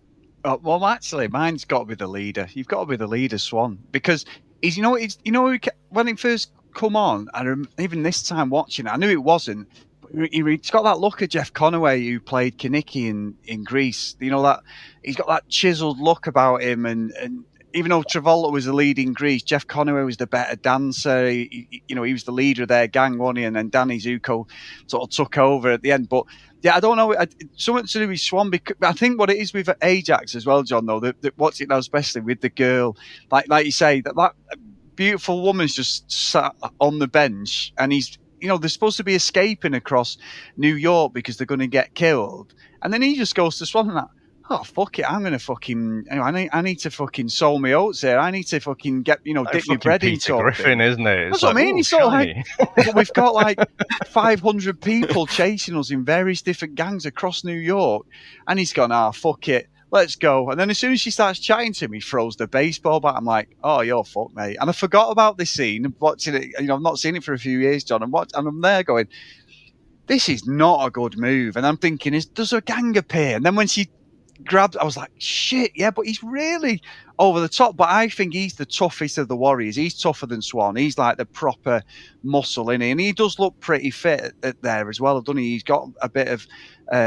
Well, actually, mine's got to be the leader. You've got to be the leader, Swan, because he's when it first come on, and even this time watching it, I knew it wasn't. He's got that look of Jeff Conaway, who played Kinnicky in Grease. That he's got that chiseled look about him, and even though Travolta was the lead in Grease, Jeff Conaway was the better dancer. He was the leader of their gang, wasn't he? And then Danny Zuko sort of took over at the end. But yeah, I don't know. Something to do with Swan. Because I think what it is with Ajax as well, John, though, that what's it now, especially with the girl, like you say, that beautiful woman's just sat on the bench, and he's, they're supposed to be escaping across New York because they're going to get killed, and then he just goes to Swan and that. Oh, fuck it, I'm going to fucking... I need to fucking sow my oats here. I need to fucking get, dip my bread into Peter Griffin, isn't it? That's what I mean. He's sort of like... We've got like 500 people chasing us in various different gangs across New York. And he's gone, fuck it, let's go. And then as soon as she starts chatting to me, he throws the baseball bat. I'm like, oh, you're fucked, mate. And I forgot about this scene. Watching it, I've not seen it for a few years, John. And I'm there going, this is not a good move. And I'm thinking, does a gang appear? And then when she... grabbed, I was like, shit, yeah, but he's really over the top. But I think he's the toughest of the warriors. He's tougher than Swan. He's like the proper muscle in it, and he does look pretty fit there as well, doesn't he? He's got a bit of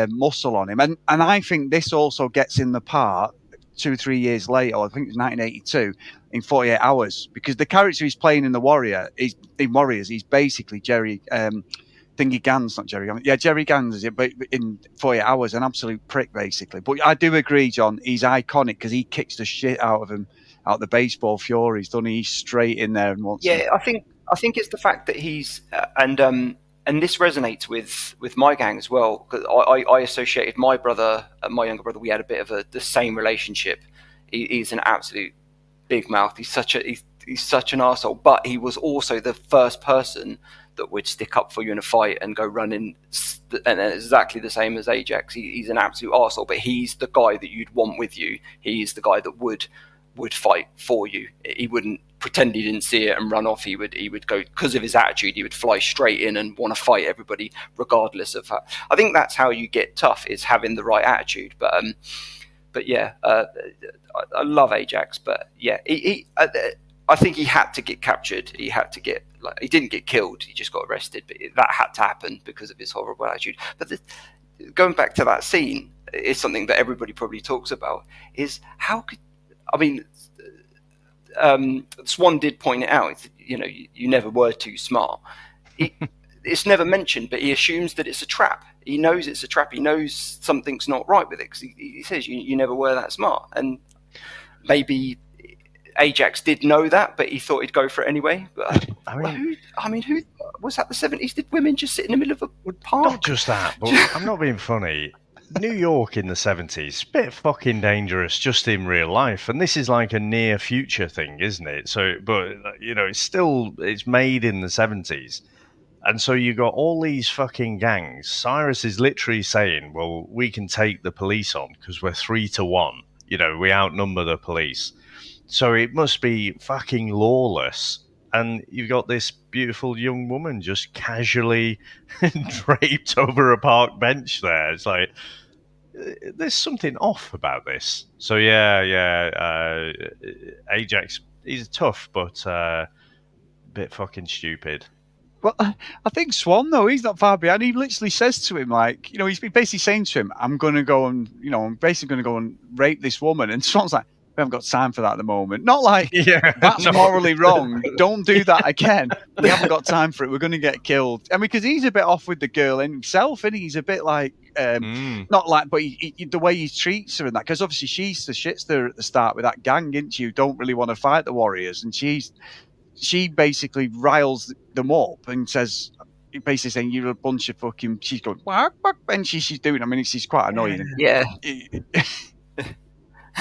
muscle on him, and I think this also gets in the part 2 or 3 years later, or I think it was 1982, in 48 Hours, because the character he's playing in Warriors, he's basically Jerry Thingy Gans, not Jerry Gans. Yeah, Jerry Gans is it, but in 48 Hours, an absolute prick, basically. But I do agree, John, he's iconic because he kicks the shit out of him, out the baseball Furies, doesn't he? He's straight in there and wants him. I think it's the fact that he's and this resonates with my gang as well, because I associated my brother and my younger brother. We had a bit of the same relationship. He's an absolute big mouth. He's such an arsehole, but he was also the first person that would stick up for you in a fight and go running, and exactly the same as Ajax. He's an absolute arsehole, but he's the guy that you'd want with you. He's the guy that would fight for you. He wouldn't pretend he didn't see it and run off. He would go, because of his attitude, he would fly straight in and want to fight everybody regardless of how. I think that's how you get tough, is having the right attitude. But yeah, I love Ajax, but yeah, I think he had to get captured. He had to get, he didn't get killed. He just got arrested, but that had to happen because of his horrible attitude. But going back to that scene is something that everybody probably talks about, is how could, I mean, Swan did point it out. You never were too smart. It's never mentioned, but he assumes that it's a trap. He knows it's a trap. He knows something's not right with it, because he says you never were that smart. And maybe Ajax did know that, but he thought he'd go for it anyway. But who was that? The 70s? Did women just sit in the middle of a park? Not just that, but I'm not being funny. New York in the 70s, a bit fucking dangerous just in real life, and this is like a near future thing, isn't it? So, but it's made in the 70s, and so you got all these fucking gangs. Cyrus is literally saying, well, we can take the police on because we're 3-1, we outnumber the police, so it must be fucking lawless. And you've got this beautiful young woman just casually draped over a park bench there. It's like, there's something off about this. So yeah. Ajax, he's tough, but a bit fucking stupid. Well, I think Swan, though, he's not far behind. He literally says to him, he's basically saying to him, I'm going to go and, I'm basically going to go and rape this woman. And Swan's like, we haven't got time for that at the moment. Not like, that's morally wrong. Don't do that again. We haven't got time for it. We're going to get killed. I mean, because he's a bit off with the girl in himself, and he's a bit like, not like, but the way he treats her and that, because obviously she's the shitster at the start with that gang, isn't she? Who don't really want to fight the Warriors, and she basically riles them up and says, basically saying, you're a bunch of fucking, she's going, whack, and she's doing, I mean, she's quite annoying. Yeah.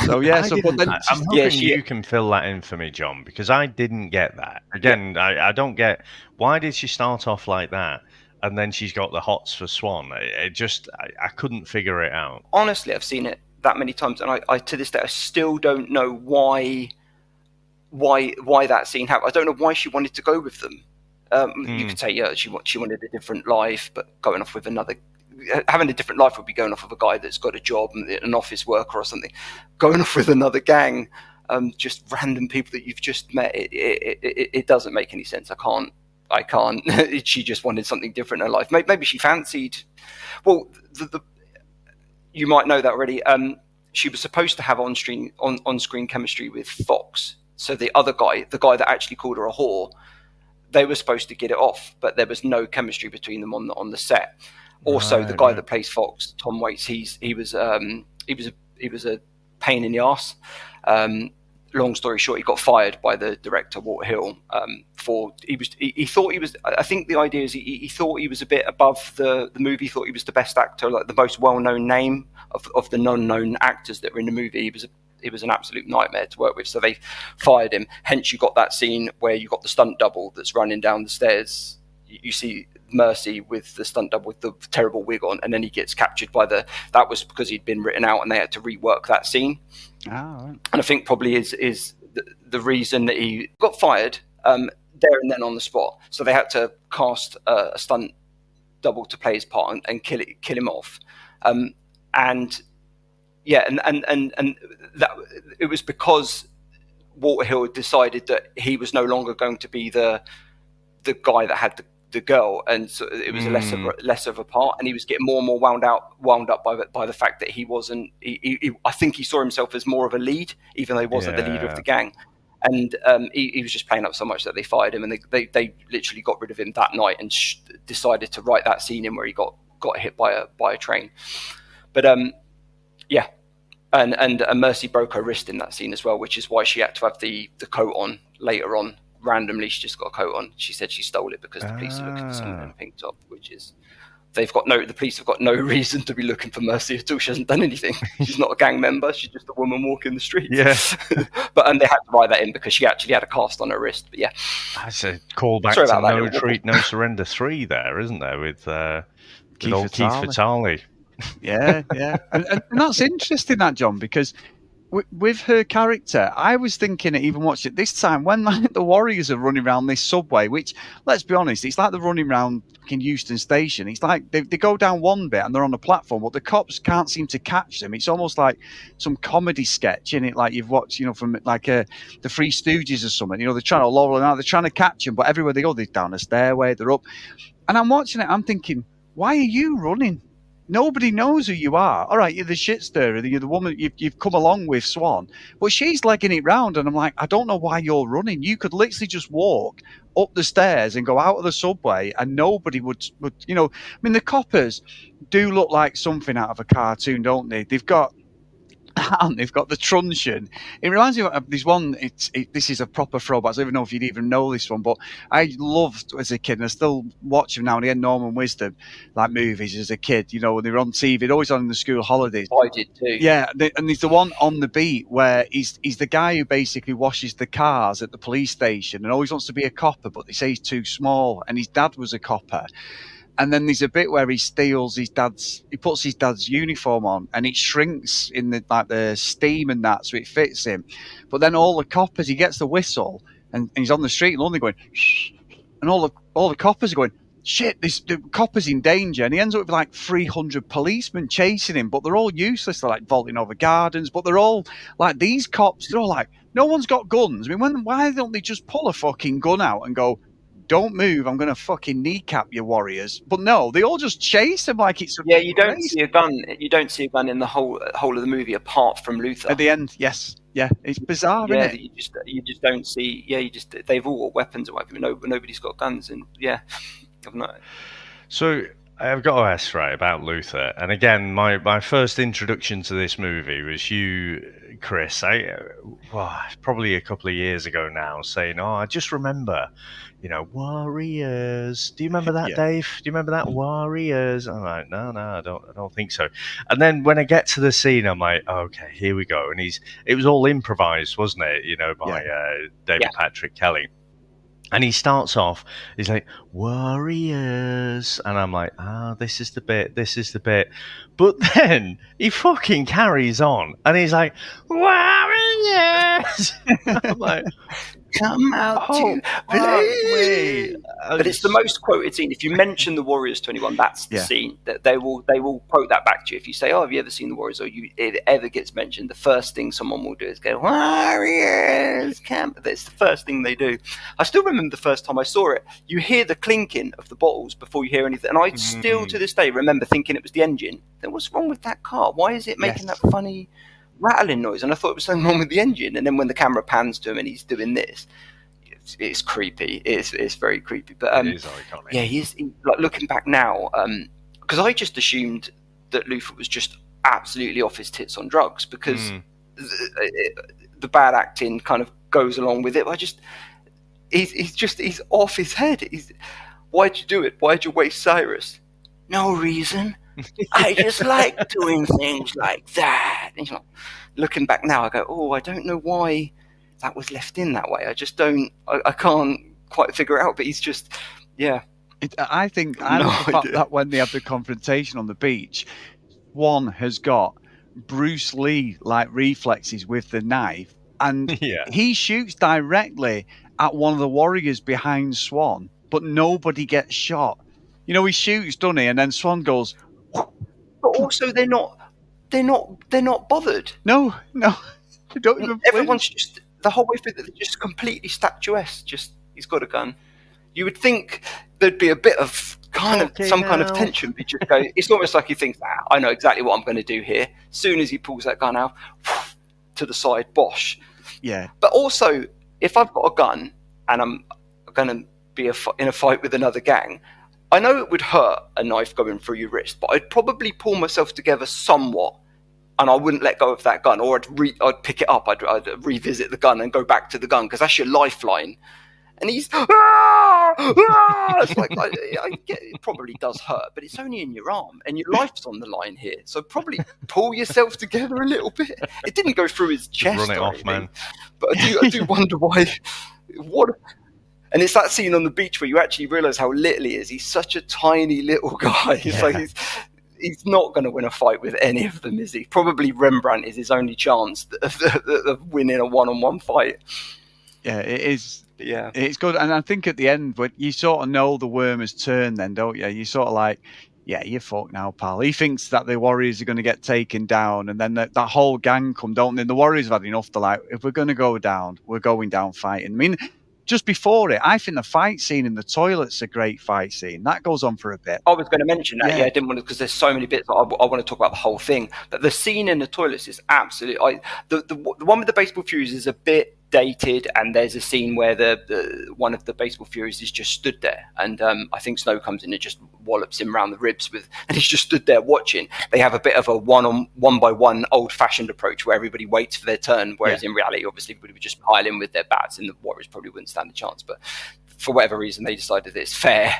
So yeah, but then I'm hoping you can fill that in for me, John, because I didn't get that. Again, I don't get, why did she start off like that, and then she's got the hots for Swan? I couldn't figure it out. Honestly, I've seen it that many times, and I to this day I still don't know why that scene happened. I don't know why she wanted to go with them. You could say, yeah, she wanted a different life, but having a different life would be going off with a guy that's got a job, an office worker or something. Going off with another gang, just random people that you've just met, it doesn't make any sense. I can't. She just wanted something different in her life. Maybe she fancied. Well, you might know that already. She was supposed to have on-screen chemistry with Fox. So the other guy, the guy that actually called her a whore, they were supposed to get it off, but there was no chemistry between them on the set. Also, the guy that plays Fox, Tom Waits, he was a pain in the ass. Long story short, he got fired by the director Walter Hill he thought he was. I think the idea is he thought he was a bit above the movie. He thought he was the best actor, like the most well-known name of the non-known actors that were in the movie. He was an absolute nightmare to work with, so they fired him. Hence, you got that scene where you got the stunt double that's running down the stairs. You see Mercy with the stunt double with the terrible wig on, and then he gets captured by that was because he'd been written out and they had to rework that scene. Right. And I think probably is the reason that he got fired there and then on the spot. So they had to cast a stunt double to play his part and kill him off. And that it was because Walter Hill decided that he was no longer going to be the guy that had the girl, and so it was less of a part, and he was getting more and more wound up by the fact that he wasn't. I think he saw himself as more of a lead, even though he wasn't the leader of the gang. And he was just playing up so much that they fired him, and they literally got rid of him that night and decided to write that scene in where he got hit by a train. But and Mercy broke her wrist in that scene as well, which is why she had to have the coat on later on. Randomly, she just got a coat on. She said she stole it because the police are looking for someone in a pink top, which is the police have got no reason to be looking for Mercy at all. She hasn't done anything. She's not a gang member. She's just a woman walking the streets. Yeah. But they had to write that in because she actually had a cast on her wrist. But yeah, that's a callback to No Retreat, No Surrender 3 there, isn't there? With Keith Vitale. Yeah. And that's interesting, that, John, because with her character, I was thinking, even watched it this time, when the Warriors are running around this subway, which, let's be honest, it's like they're running around in Euston Station. It's like they go down one bit and they're on the platform, but the cops can't seem to catch them. It's almost like some comedy sketch, in it, like you've watched, from like the Three Stooges or something. They're trying to lower them out, they're trying to catch them, but everywhere they go, they're down a stairway, they're up. And I'm watching it, I'm thinking, why are you running? Nobody knows who you are. All right, you're the shit stirrer. You're the woman you've come along with, Swan. But she's legging it round, and I'm like, I don't know why you're running. You could literally just walk up the stairs and go out of the subway, and nobody would. I mean, the coppers do look like something out of a cartoon, don't they? They've got the truncheon. It reminds me of this one. This is a proper throwback. I don't even know if you'd even know this one, but I loved as a kid, and I still watch them now and again, Norman Wisdom, like movies as a kid. When they were on TV, they're always on in the school holidays. I did too. Yeah, and he's the one on the beat where he's the guy who basically washes the cars at the police station and always wants to be a copper, but they say he's too small, and his dad was a copper. And then there's a bit where he puts his dad's uniform on, and it shrinks in the steam and that, so it fits him. But then all the coppers, he gets the whistle, and he's on the street in London going, shh, and all the coppers are going, shit, the copper's in danger, and he ends up with like 300 policemen chasing him, but they're all useless. They're like vaulting over gardens, but they're all like, these cops, they're all like, no one's got guns. I mean, why don't they just pull a fucking gun out and go, don't move, I'm going to fucking kneecap your Warriors? But no, they all just chase him like it's... Yeah, you don't see a gun. You don't see a gun in the whole of the movie apart from Luther. At the end, yes. Yeah, it's bizarre, yeah, isn't it? You just don't see... Yeah, they've all got weapons. Nobody's got guns. And yeah, I've not... So I've got to ask, right, about Luther. And again, my first introduction to this movie was you, Chris. Probably a couple of years ago now, saying, I just remember... Warriors. Do you remember that, Dave? Do you remember that, Warriors? I'm like, no, I don't think so. And then when I get to the scene, I'm like, okay, here we go. And it was all improvised, wasn't it? By David Patrick Kelly. And he starts off, he's like, Warriors. And I'm like, this is the bit. But then he fucking carries on. And he's like, Warriors. I'm like, come out to play. But it's the most quoted scene. If you mention the Warriors to anyone, that's the scene that they will quote that back to you. If you say, have you ever seen the Warriors, or it ever gets mentioned, the first thing someone will do is go, Warriors camp. That's the first thing they do. I still remember the first time I saw it. You hear the clinking of the bottles before you hear anything, and I still to this day remember thinking it was the engine. Then what's wrong with that car? Why is it making that funny rattling noise? And I thought it was something wrong with the engine. And then when the camera pans to him and he's doing this, it's creepy. It's very creepy. But it is iconic. Yeah, he's like, looking back now, because I just assumed that Luther was just absolutely off his tits on drugs, because the bad acting kind of goes along with it. He's off his head. Why'd you do it? Why'd you waste Cyrus? No reason. I just like doing things like that. And looking back now, I go, I don't know why that was left in that way. I just don't. I can't quite figure it out. But he's just, I think the fact that when they have the confrontation on the beach, Swan has got Bruce Lee like reflexes with the knife, and he shoots directly at one of the Warriors behind Swan, but nobody gets shot. He shoots, doesn't he? And then Swan goes. But also, they're not bothered. No, they don't even. Everyone's just the whole way through. They're just completely statuesque. Just he's got a gun. You would think there'd be a bit of kind of Okay, some kind of now. tension. But just go. It's almost like he thinks, I know exactly what I'm going to do here. As soon as he pulls that gun out, to the side, bosh. Yeah. But also, if I've got a gun and I'm going to be in a fight with another gang, I know it would hurt a knife going through your wrist, but I'd probably pull myself together somewhat, and I wouldn't let go of that gun, or I'd pick it up, I'd revisit the gun and go back to the gun, because that's your lifeline. And he's, it's like, I get it probably does hurt, but it's only in your arm, and your life's on the line here. So probably pull yourself together a little bit. It didn't go through his chest. Run it off, anything, man. But I do wonder why. What? And it's that scene on the beach where you actually realise how little he is. He's such a tiny little guy. It's like he's not going to win a fight with any of them, is he? Probably Rembrandt is his only chance of winning a one-on-one fight. Yeah, it is. Yeah, it's good. And I think at the end, but you sort of know the worm has turned then, don't you? You sort of like, yeah, you're fucked now, pal. He thinks that the Warriors are going to get taken down, and then that whole gang come, don't they? And the Warriors have had enough. They're like, if we're going to go down, we're going down fighting. I mean, just before it, I think the fight scene in the toilet's a great fight scene. That goes on for a bit. I was going to mention that. Yeah, I didn't want to, because there's so many bits. I want to talk about the whole thing. But the scene in the toilets is absolutely. The one with the baseball furies is a bit dated, and there's a scene where the one of the baseball furies is just stood there, and I think Snow comes in and just wallops him around the ribs and he's just stood there watching. They have a bit of a one by one old fashioned approach where everybody waits for their turn, whereas in reality, obviously, everybody would just pile in with their bats, and the Warriors probably wouldn't stand a chance. But for whatever reason, they decided that it's fair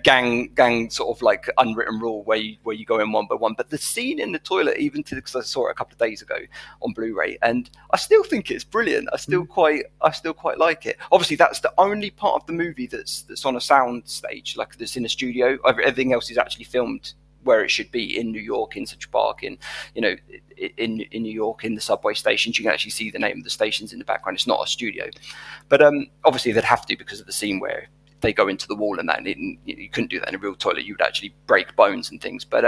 gang sort of like unwritten rule where you go in one by one. But the scene in the toilet, because I saw it a couple of days ago on Blu-ray, and I still think it's brilliant. I still quite like it. Obviously, that's the only part of the movie that's on a sound stage, like that's in a studio. Everything else is actually filmed where it should be, in New York, in Central Park, in New York, in the subway stations. You can actually see the name of the stations in the background. It's not a studio, but obviously they'd have to, because of the scene where they go into the wall and that. And you couldn't do that in a real toilet. You would actually break bones and things. But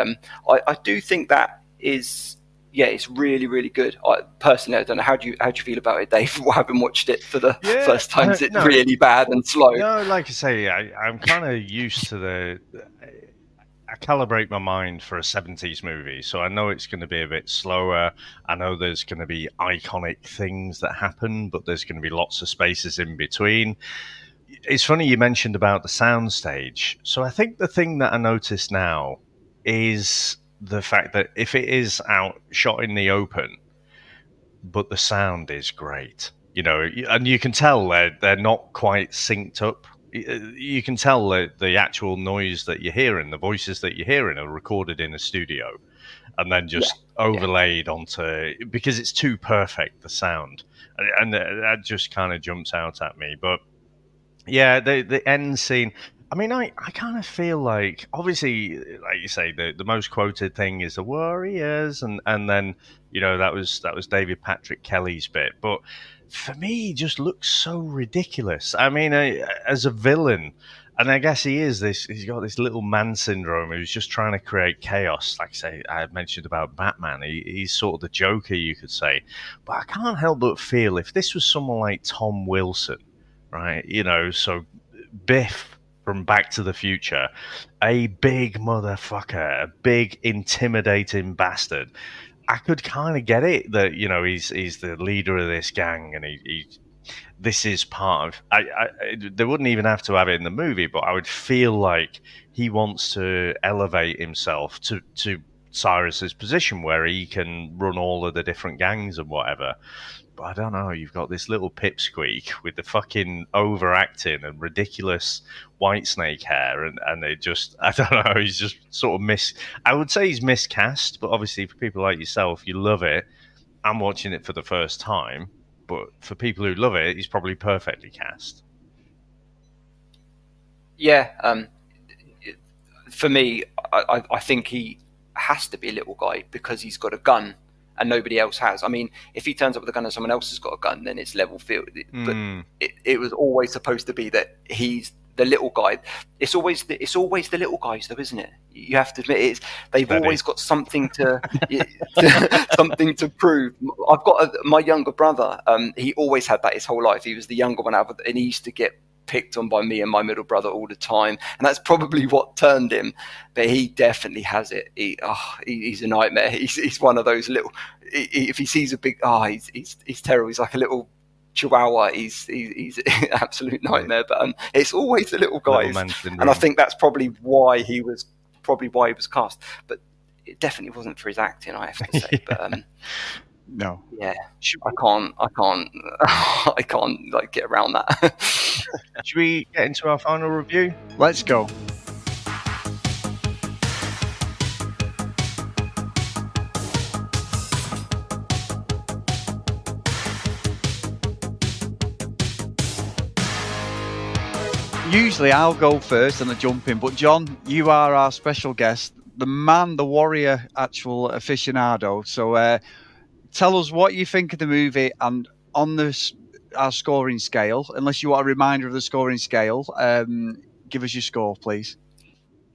I do think that is, it's really, really good. Personally, I don't know, how do you feel about it, Dave? Having watched it for the first time, is it really bad and slow? No, like I say, I'm kind of used to I calibrate my mind for a 70s movie, so I know it's going to be a bit slower. I know there's going to be iconic things that happen, but there's going to be lots of spaces in between. It's funny you mentioned about the soundstage. So I think the thing that I notice now is the fact that if it is shot in the open, but the sound is great, and you can tell they're not quite synced up. You can tell that the actual noise that you're hearing, the voices that you're hearing, are recorded in a studio and then just overlaid onto, because it's too perfect, the sound. And that just kind of jumps out at me. But yeah, the end scene, I mean, I kind of feel like, obviously, like you say, the most quoted thing is the Warriors, and then, that was David Patrick Kelly's bit. But for me, he just looks so ridiculous. I mean, as a villain, and I guess he's got this little man syndrome who's just trying to create chaos. Like I say, I mentioned about Batman. He's sort of the Joker, you could say. But I can't help but feel, if this was someone like Tom Wilson, right? So Biff from Back to the Future, a big motherfucker, a big intimidating bastard, I could kind of get it that, he's the leader of this gang, and this is part of. They wouldn't even have to have it in the movie, but I would feel like he wants to elevate himself to Cyrus's position where he can run all of the different gangs and whatever. But I don't know. You've got this little pipsqueak with the fucking overacting and ridiculous Whitesnake hair, and it just, I don't know. He's just sort of I would say he's miscast, but obviously for people like yourself, you love it. I'm watching it for the first time, but for people who love it, he's probably perfectly cast. Yeah, for me, I think he has to be a little guy because he's got a gun and nobody else has. I mean, if he turns up with a gun and someone else has got a gun, then it's level field. But it was always supposed to be that he's the little guy. It's always the little guys, though, isn't it? You have to admit, they've always got something to something to prove. I've got my younger brother. He always had that his whole life. He was the younger one out, and he used to get picked on by me and my middle brother all the time, and that's probably what turned him. But he definitely has it. He's a nightmare. He's one of those little. If he sees a big, he's terrible. He's like a little chihuahua. He's an absolute nightmare. But it's always the little guys, and I think that's probably why he was cast. But it definitely wasn't for his acting, I have to say. But no, yeah, I can't like get around that. Should we get into our final review? Let's go. Usually I'll go first and I jump in, but John, you are our special guest, the man, the warrior, actual aficionado. So tell us what you think of the movie, and on our scoring scale, unless you want a reminder of the scoring scale, give us your score, please.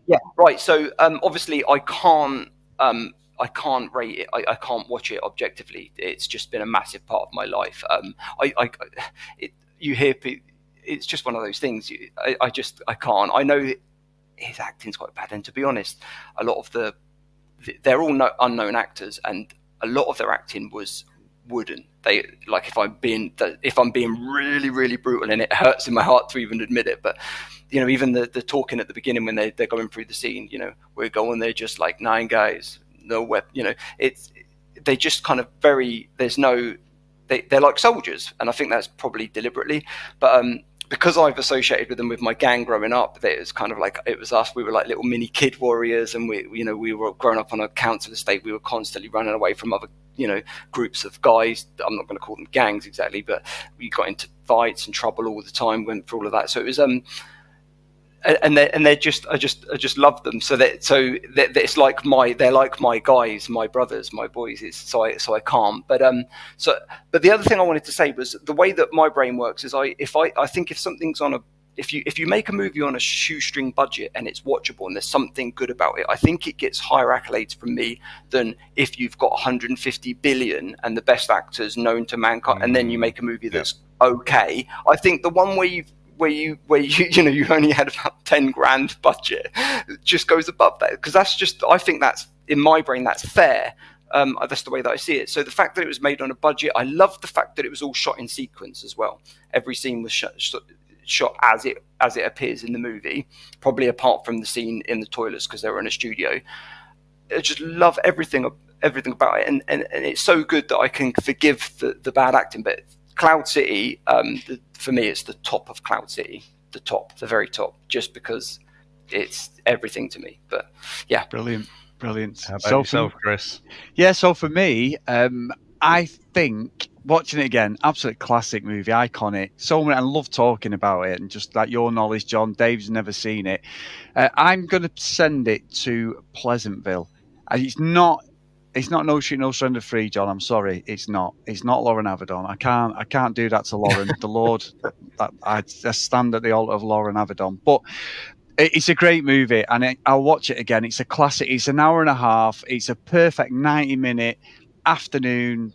Yeah, right. So obviously I can't rate it. I can't watch it objectively. It's just been a massive part of my life. You hear people. It's just one of those things. I can't. I know his acting's quite bad, and to be honest, a lot of they're all unknown actors, and a lot of their acting was wooden. They like if I'm being really, really brutal, and it hurts in my heart to even admit it. But even the talking at the beginning when they're going through the scene, we're going there just like 9 guys, no weapon. They just kind of there's no. They're like soldiers, and I think that's probably deliberately, but because I've associated with them with my gang growing up, it was kind of like it was us. We were like little mini kid warriors, and we were growing up on a council estate. We were constantly running away from other groups of guys. I'm not going to call them gangs exactly, but we got into fights and trouble all the time. Went through all of that, so it was I just love them. So it's like they're like my guys, my brothers, my boys. So I can't. But the other thing I wanted to say was the way that my brain works is I think if something's if you make a movie on a shoestring budget and it's watchable and there's something good about it, I think it gets higher accolades from me than if you've got 150 billion and the best actors known to mankind, and then you make a movie that's okay. I think the one where you only had about 10 grand budget just goes above that, because I think that's, in my brain, that's fair. That's the way that I see it. So the fact that it was made on a budget, I love the fact that it was all shot in sequence as well. Every scene was shot as it appears in the movie, probably apart from the scene in the toilets because they were in a studio. I just love everything about it, and it's so good that I can forgive the bad acting. But Cloud City, for me, it's the top of Cloud City, the very top, just because it's everything to me. But yeah, brilliant. How about yourself, Chris? Yeah, so for me, I think watching it again, absolute classic movie, iconic. So many, I love talking about it, and just like your knowledge, John. Dave's never seen it. I'm going to send it to Pleasantville. It's not No Shoot No Surrender 3, John. I'm sorry, it's not. It's not Lauren Avedon. I can't do that to Lauren. The Lord, I stand at the altar of Lauren Avedon. But it's a great movie, and I'll watch it again. It's a classic. It's an hour and a half. It's a perfect 90-minute afternoon.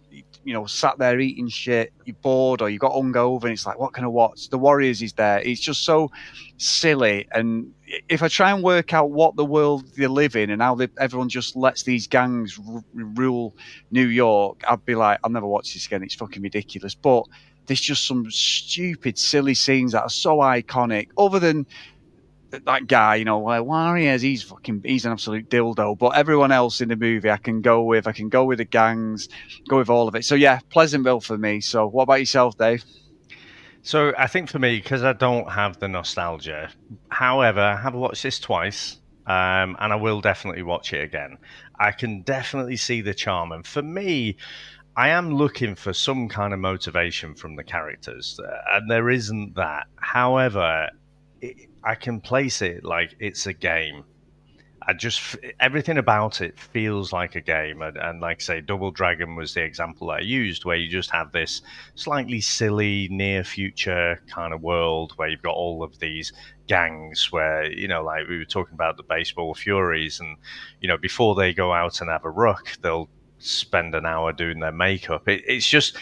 Sat there eating shit. You're bored, or you got hungover, and it's like, what can I watch? The Warriors is there. It's just so silly. And if I try and work out what the world they live in and how everyone just lets these gangs rule New York, I'd be like, I'll never watch this again. It's fucking ridiculous. But there's just some stupid, silly scenes that are so iconic. Other than that guy, Warriors, he's an absolute dildo. But everyone else in the movie, I can go with the gangs, go with all of it. So yeah, Pleasantville for me. So what about yourself, Dave? So I think for me, because I don't have the nostalgia, however, I have watched this twice, and I will definitely watch it again. I can definitely see the charm. And for me, I am looking for some kind of motivation from the characters, and there isn't that. However, I can place it like it's a game. Everything about it feels like a game, and like I say, Double Dragon was the example I used, where you just have this slightly silly near future kind of world where you've got all of these gangs where, like we were talking about the baseball furies, and before they go out and have a ruck, they'll spend an hour doing their makeup. It's just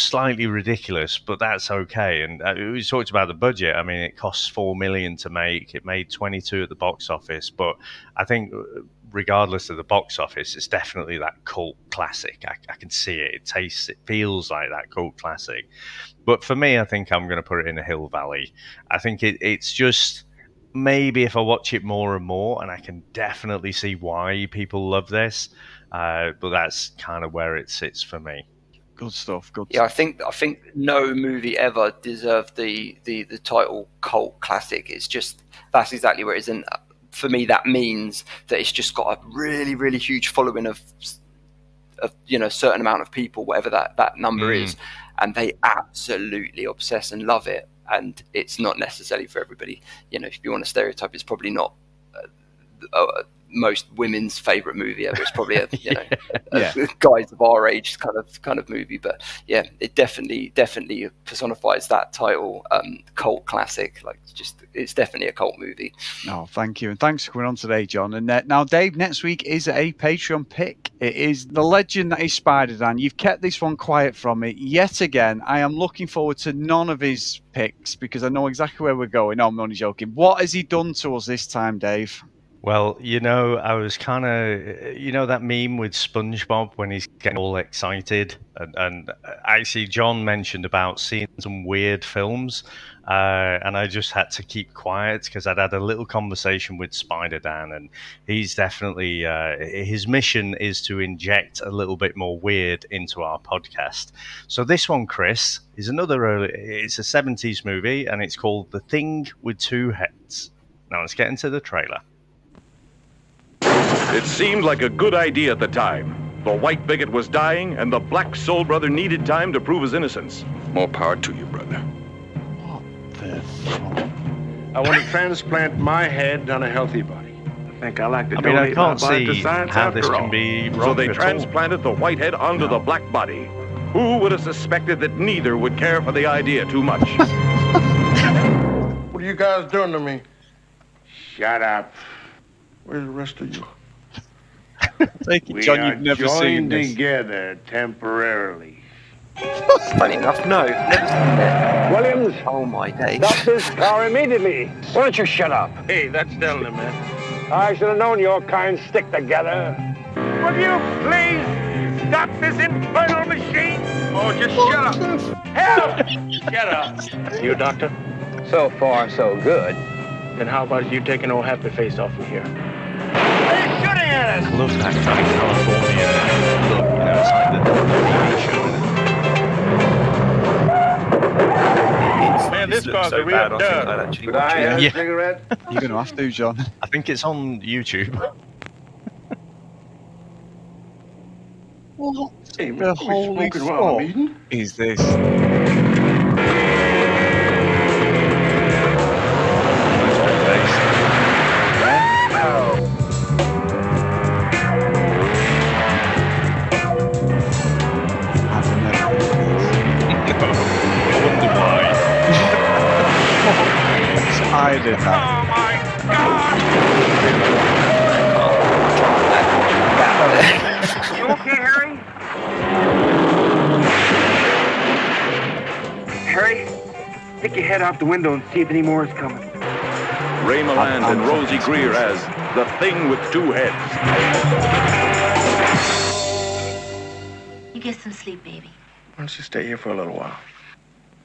slightly ridiculous, but that's okay. And we talked about the budget. I mean, it costs $4 million to make. It made 22 at the box office, but I think regardless of the box office, it's definitely that cult classic. I can see it. It tastes, it feels like that cult classic. But for me, I think I'm going to put it in a Hill Valley. I think it's just maybe if I watch it more and more, and I can definitely see why people love this. But that's kind of where it sits for me. Good stuff. Good. Yeah, I think no movie ever deserved the title cult classic. It's just that's exactly where it is, and for me that means that it's just got a really, really huge following of a certain amount of people, whatever that number is, and they absolutely obsess and love it. And it's not necessarily for everybody. If you want to stereotype, it's probably not most women's favorite movie ever. It's probably a guys of our age kind of movie. But yeah, it definitely personifies that title, cult classic. Like, it's definitely a cult movie. No, thank you, and thanks for coming on today, John. And now, Dave, next week is a Patreon pick. It is the legend that is Spider-Dan. You've kept this one quiet from me yet again. I am looking forward to none of his picks because I know exactly where we're going. No, I'm only joking. What has he done to us this time, Dave? Well, I was kind of, that meme with SpongeBob when he's getting all excited. And actually, John mentioned about seeing some weird films. And I just had to keep quiet because I'd had a little conversation with Spider-Dan. And he's definitely, his mission is to inject a little bit more weird into our podcast. So this one, Chris, is it's a 70s movie. And it's called The Thing with Two Heads. Now let's get into the trailer. It seemed like a good idea at the time. The white bigot was dying, and the black soul brother needed time to prove his innocence. More power to you, brother. What the fuck? I want to transplant my head on a healthy body. I think I like to I donate can't my body to see science how after this all. can be wrong. So they at transplanted the white head onto the black body. Who would have suspected that neither would care for the idea too much? What are you guys doing to me? Shut up. Where's the rest of you? Thank you, John. You've never seen this. Together temporarily. Funny enough, no, never seen it. Williams, Oh my days. stop this car immediately. Why don't you shut up? Hey, that's telling him, man. I should have known your kind stick together. Will you please stop this infernal machine? Oh, just shut up. Help! Shut up. You, Doctor? So far, so good. Then how about you taking old happy face off of here? They're shooting at us! I love that kind of California look, it's like the TV show. Man, this car's so a real bad, I think dud. I'd actually Could watch I it. have Yeah. a cigarette? You're going to have to, John. I think it's on YouTube. What Hey, the man, holy smoking while I'm fuck eating? is this? I wonder why. I did that. Oh my God! You okay, Harry? Harry, stick your head out the window and see if any more is coming. Ray Milland and Rosie Greer as The Thing with Two Heads. You get some sleep, baby. Why don't you stay here for a little while?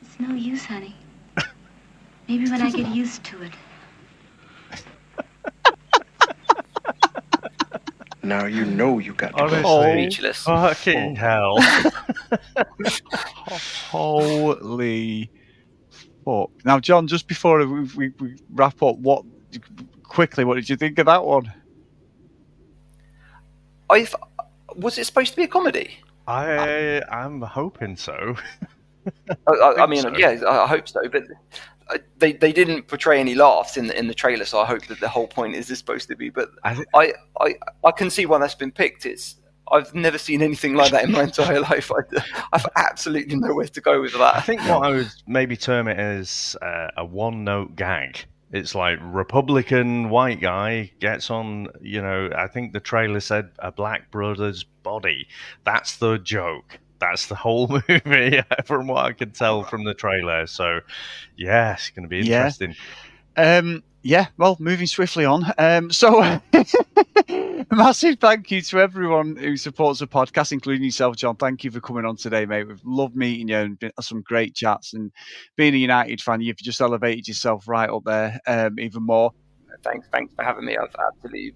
It's no use, honey. Maybe when I get used to it. Now you know you got to go. Honestly, Speechless. fucking hell. Holy fuck. Now, John, just before we wrap up, what did you think of that one? Was it supposed to be a comedy? I'm hoping so. I mean, so. yeah, I hope so. But they didn't portray any laughs in the trailer, so I hope that the whole point is supposed to be. But I can see why that's been picked. I've never seen anything like that in my entire life. I've absolutely nowhere to go with that. I think what I would maybe term it as a one-note gag. It's like Republican white guy gets on, I think the trailer said a black brother's body. That's the joke. That's the whole movie, from what I can tell from the trailer. So, yeah, it's going to be interesting. Well, moving swiftly on. Massive thank you to everyone who supports the podcast, including yourself, John. Thank you for coming on today, mate. We've loved meeting you and been some great chats. And being a United fan, you've just elevated yourself right up there even more. Thanks for having me. I've absolutely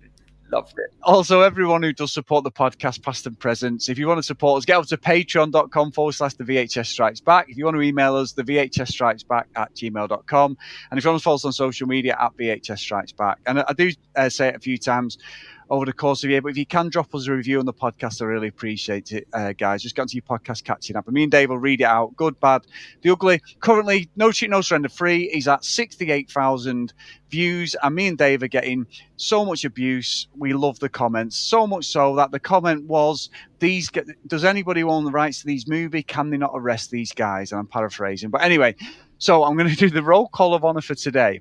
loved it. Also, everyone who does support the podcast, past and present, if you want to support us, get over to patreon.com/the VHS Strikes Back. If you want to email us, the VHS Strikes Back @gmail.com. And if you want to follow us on social media, @VHS Strikes Back. And I do say it a few times over the course of the year, but if you can drop us a review on the podcast, I really appreciate it, guys. Just get onto your podcast catching up, and me and Dave will read it out, good, bad, the ugly. Currently, No Cheat, No Surrender free. He's at 68,000 views, and me and Dave are getting so much abuse. We love the comments, so much so that the comment was, does anybody own the rights to these movies? Can they not arrest these guys? And I'm paraphrasing, but anyway, so I'm going to do the roll call of honor for today.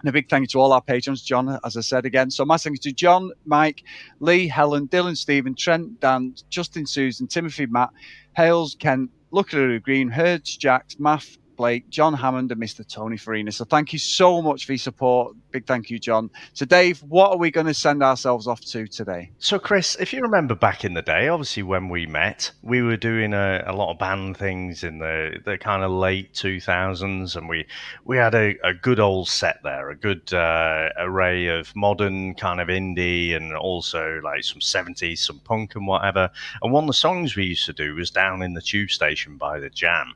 And a big thank you to all our patrons, John, as I said again. So massive thank you to John, Mike, Lee, Helen, Dylan, Stephen, Trent, Dan, Justin, Susan, Timothy, Matt, Hales, Ken, Luckadoo Green, Herds, Jax, Math, Blake, John Hammond, and Mr. Tony Farina. So thank you so much for your support. Big thank you, John. So Dave, what are we going to send ourselves off to today? So Chris, if you remember back in the day, obviously when we met, we were doing a lot of band things in the kind of late 2000s, and we had a good old set there, a good array of modern kind of indie and also like some 70s, some punk and whatever. And one of the songs we used to do was Down in the Tube Station by The Jam.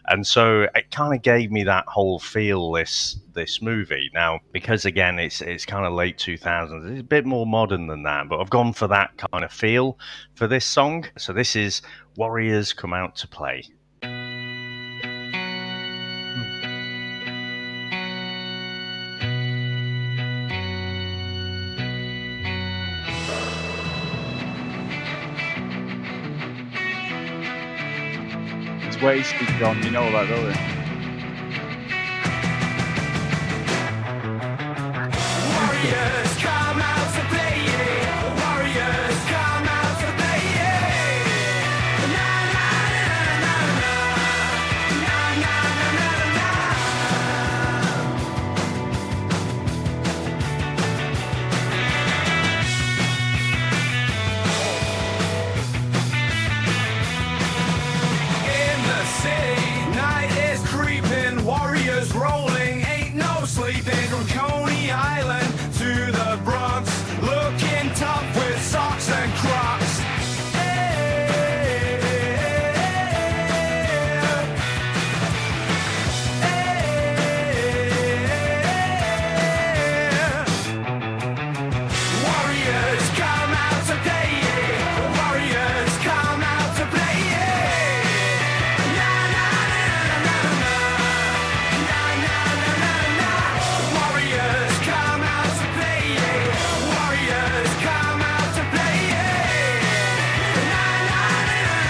And so it kind of gave me that whole feel, this movie. Now, because again, it's kind of late 2000s, it's a bit more modern than that, but I've gone for that kind of feel for this song. So this is Warriors Come Out to Play. It's wasted, John, you know that, don't you? Warriors come out to play, yeah. Warriors come out to play, yeah. Na na na na na na na na In the city, night is creeping, warriors rolling, ain't no sleeping from Coney Island to the Bronx, looking tough with socks and Crocs. Warriors come out to play, yeah. Warriors come out to play, yeah. Na na na na na na na na na. Warriors come out to play, yeah. Warriors come out to play, yeah. Na na na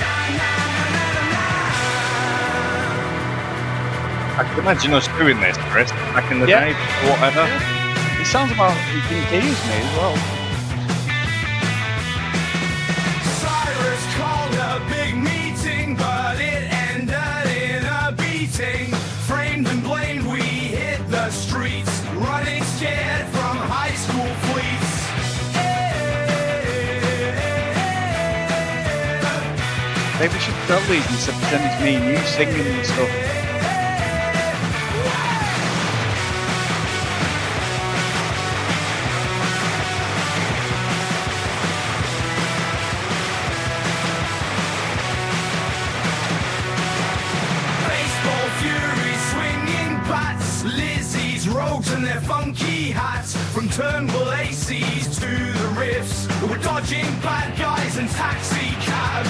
na na na. I can imagine us doing this, Chris, back in the day, or whatever. It sounds about engaged me as well. Cyrus called a big meeting, but it ended in a beating. Framed and blamed, we hit the streets, running scared from high school fleets. Maybe we should tell these and pretend it's me and you singing and stuff. Baseball fury swinging bats, Lizzie's rogues and their funky hats. From Turnbull ACs to the riffs, we're dodging bad guys and taxi cabs.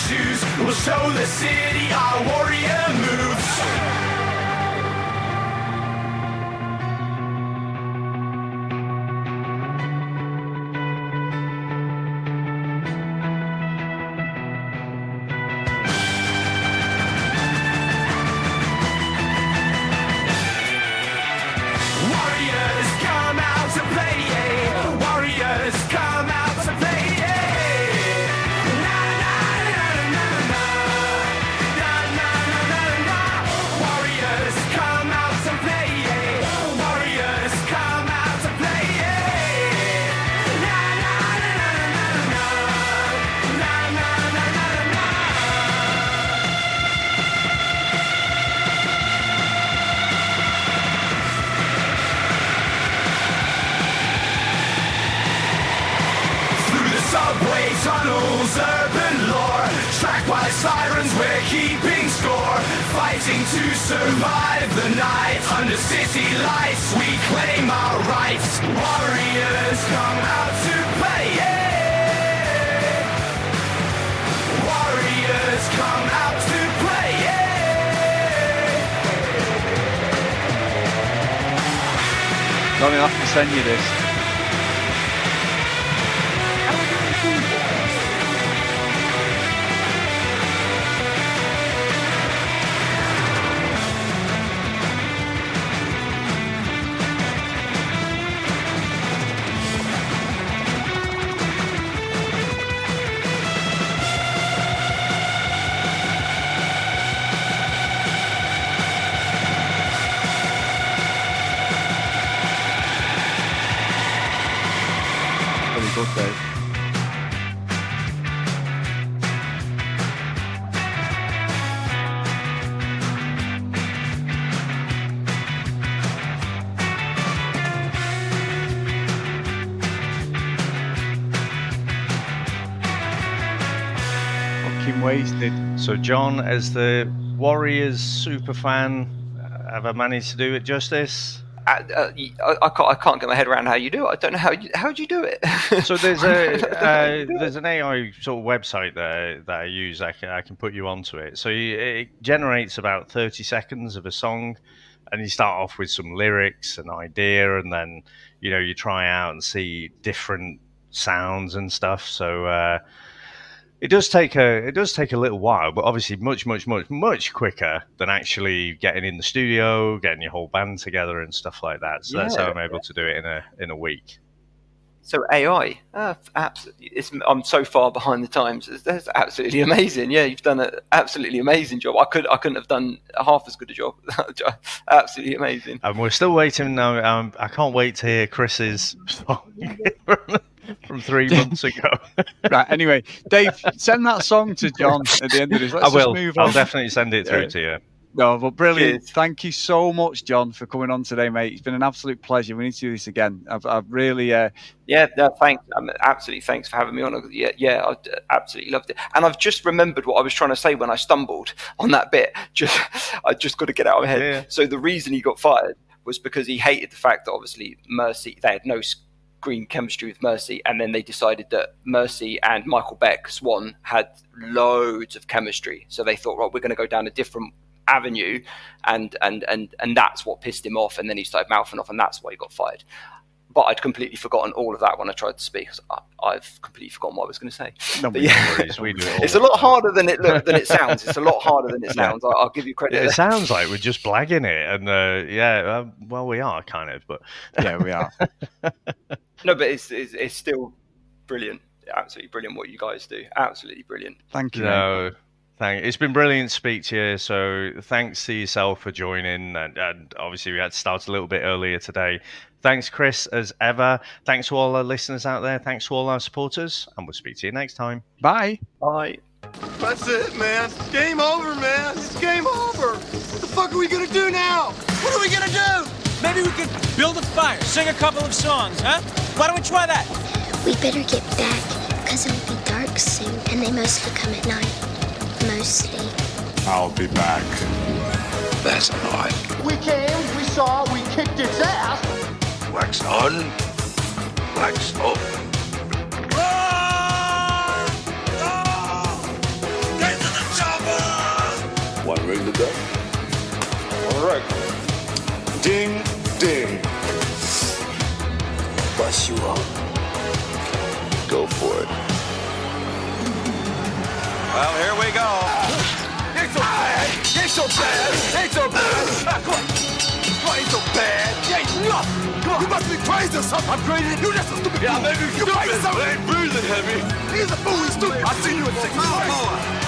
shoes. We'll show the city our warrior moves. Warriors come out to play, yeah. Warriors come out to play, yeah. Na na na na na na na na na na. Warriors come out to play, yeah. Warriors come out to play, yeah. Na na na na na na na na na na. Through the subway tunnels, urban lore, tracked by sirens, we're keeping score, fighting to survive the night. Under city lights, we claim our rights. Warriors come out to play, yeah. Warriors come out to play, yeah. Don't have to send you this. Pretty good, Dave. Fucking wasted. So, John, as the Warriors super fan, have I managed to do it justice? I can't get my head around how you do it. I don't know how do you do it. So there's there's an AI sort of website that I use. I can put you onto it. So it generates about 30 seconds of a song, and you start off with some lyrics, an idea, and then you try out and see different sounds and stuff. So it does take a little while, but obviously much quicker than actually getting in the studio, getting your whole band together and stuff like that. So that's how I'm able to do it in a week. So AI, absolutely, I'm so far behind the times. That's absolutely amazing. Yeah, you've done an absolutely amazing job. I couldn't have done half as good a job. Absolutely amazing. And we're still waiting now. I can't wait to hear Chris's song from 3 months ago. Right. Anyway, Dave, send that song to John at the end of this. Let's I will. Just move on. I'll definitely send it through to you. No, but brilliant. Cheers. Thank you so much, John, for coming on today, mate. It's been an absolute pleasure. We need to do this again. I've really... Thanks. Absolutely, thanks for having me on. Yeah, I absolutely loved it. And I've just remembered what I was trying to say when I stumbled on that bit. I just got to get it out of my head. Yeah. So the reason he got fired was because he hated the fact that obviously Mercy, they had no screen chemistry with Mercy, and then they decided that Mercy and Michael Beck, Swan, had loads of chemistry. So they thought, right, we're going to go down a different avenue, and that's what pissed him off, and then he started mouthing off, and that's why he got fired. But I'd completely forgotten all of that when I tried to speak. I've completely forgotten what I was going to say. No, but yeah, we do it it's a lot harder than it sounds. It's a lot harder than it sounds. I'll give you credit. It sounds like we're just blagging it, and well, we are kind of, but yeah, we are. No, but it's still brilliant. Absolutely brilliant what you guys do. Absolutely brilliant. Thank you. No, it's been brilliant to speak to you. So thanks to yourself for joining, and obviously we had to start a little bit earlier today. Thanks, Chris, as ever. Thanks to all our listeners out there. Thanks to all our supporters, and we'll speak to you next time. Bye. Bye. That's it, man. Game over, man. It's game over. What the fuck are we gonna do now? What are we gonna do? Maybe we could build a fire, sing a couple of songs, huh? Why don't we try that? We better get back, because it'll be dark soon, and they mostly come at night. Mostly. I'll be back. That's not. We came, we saw, we kicked its ass. Wax on, wax off. rope. Ding, ding. Bust you up. Go for it. Well, here we go. Ain't so bad. Ain't so bad. Ain't so bad. Come on. Ain't so bad. You ain't nothing. You must be crazy or something. I'm crazy. You just a stupid fool. Yeah, maybe you're crazy. I ain't breathing heavy. He's a fool. He's stupid. I see you in 6 months.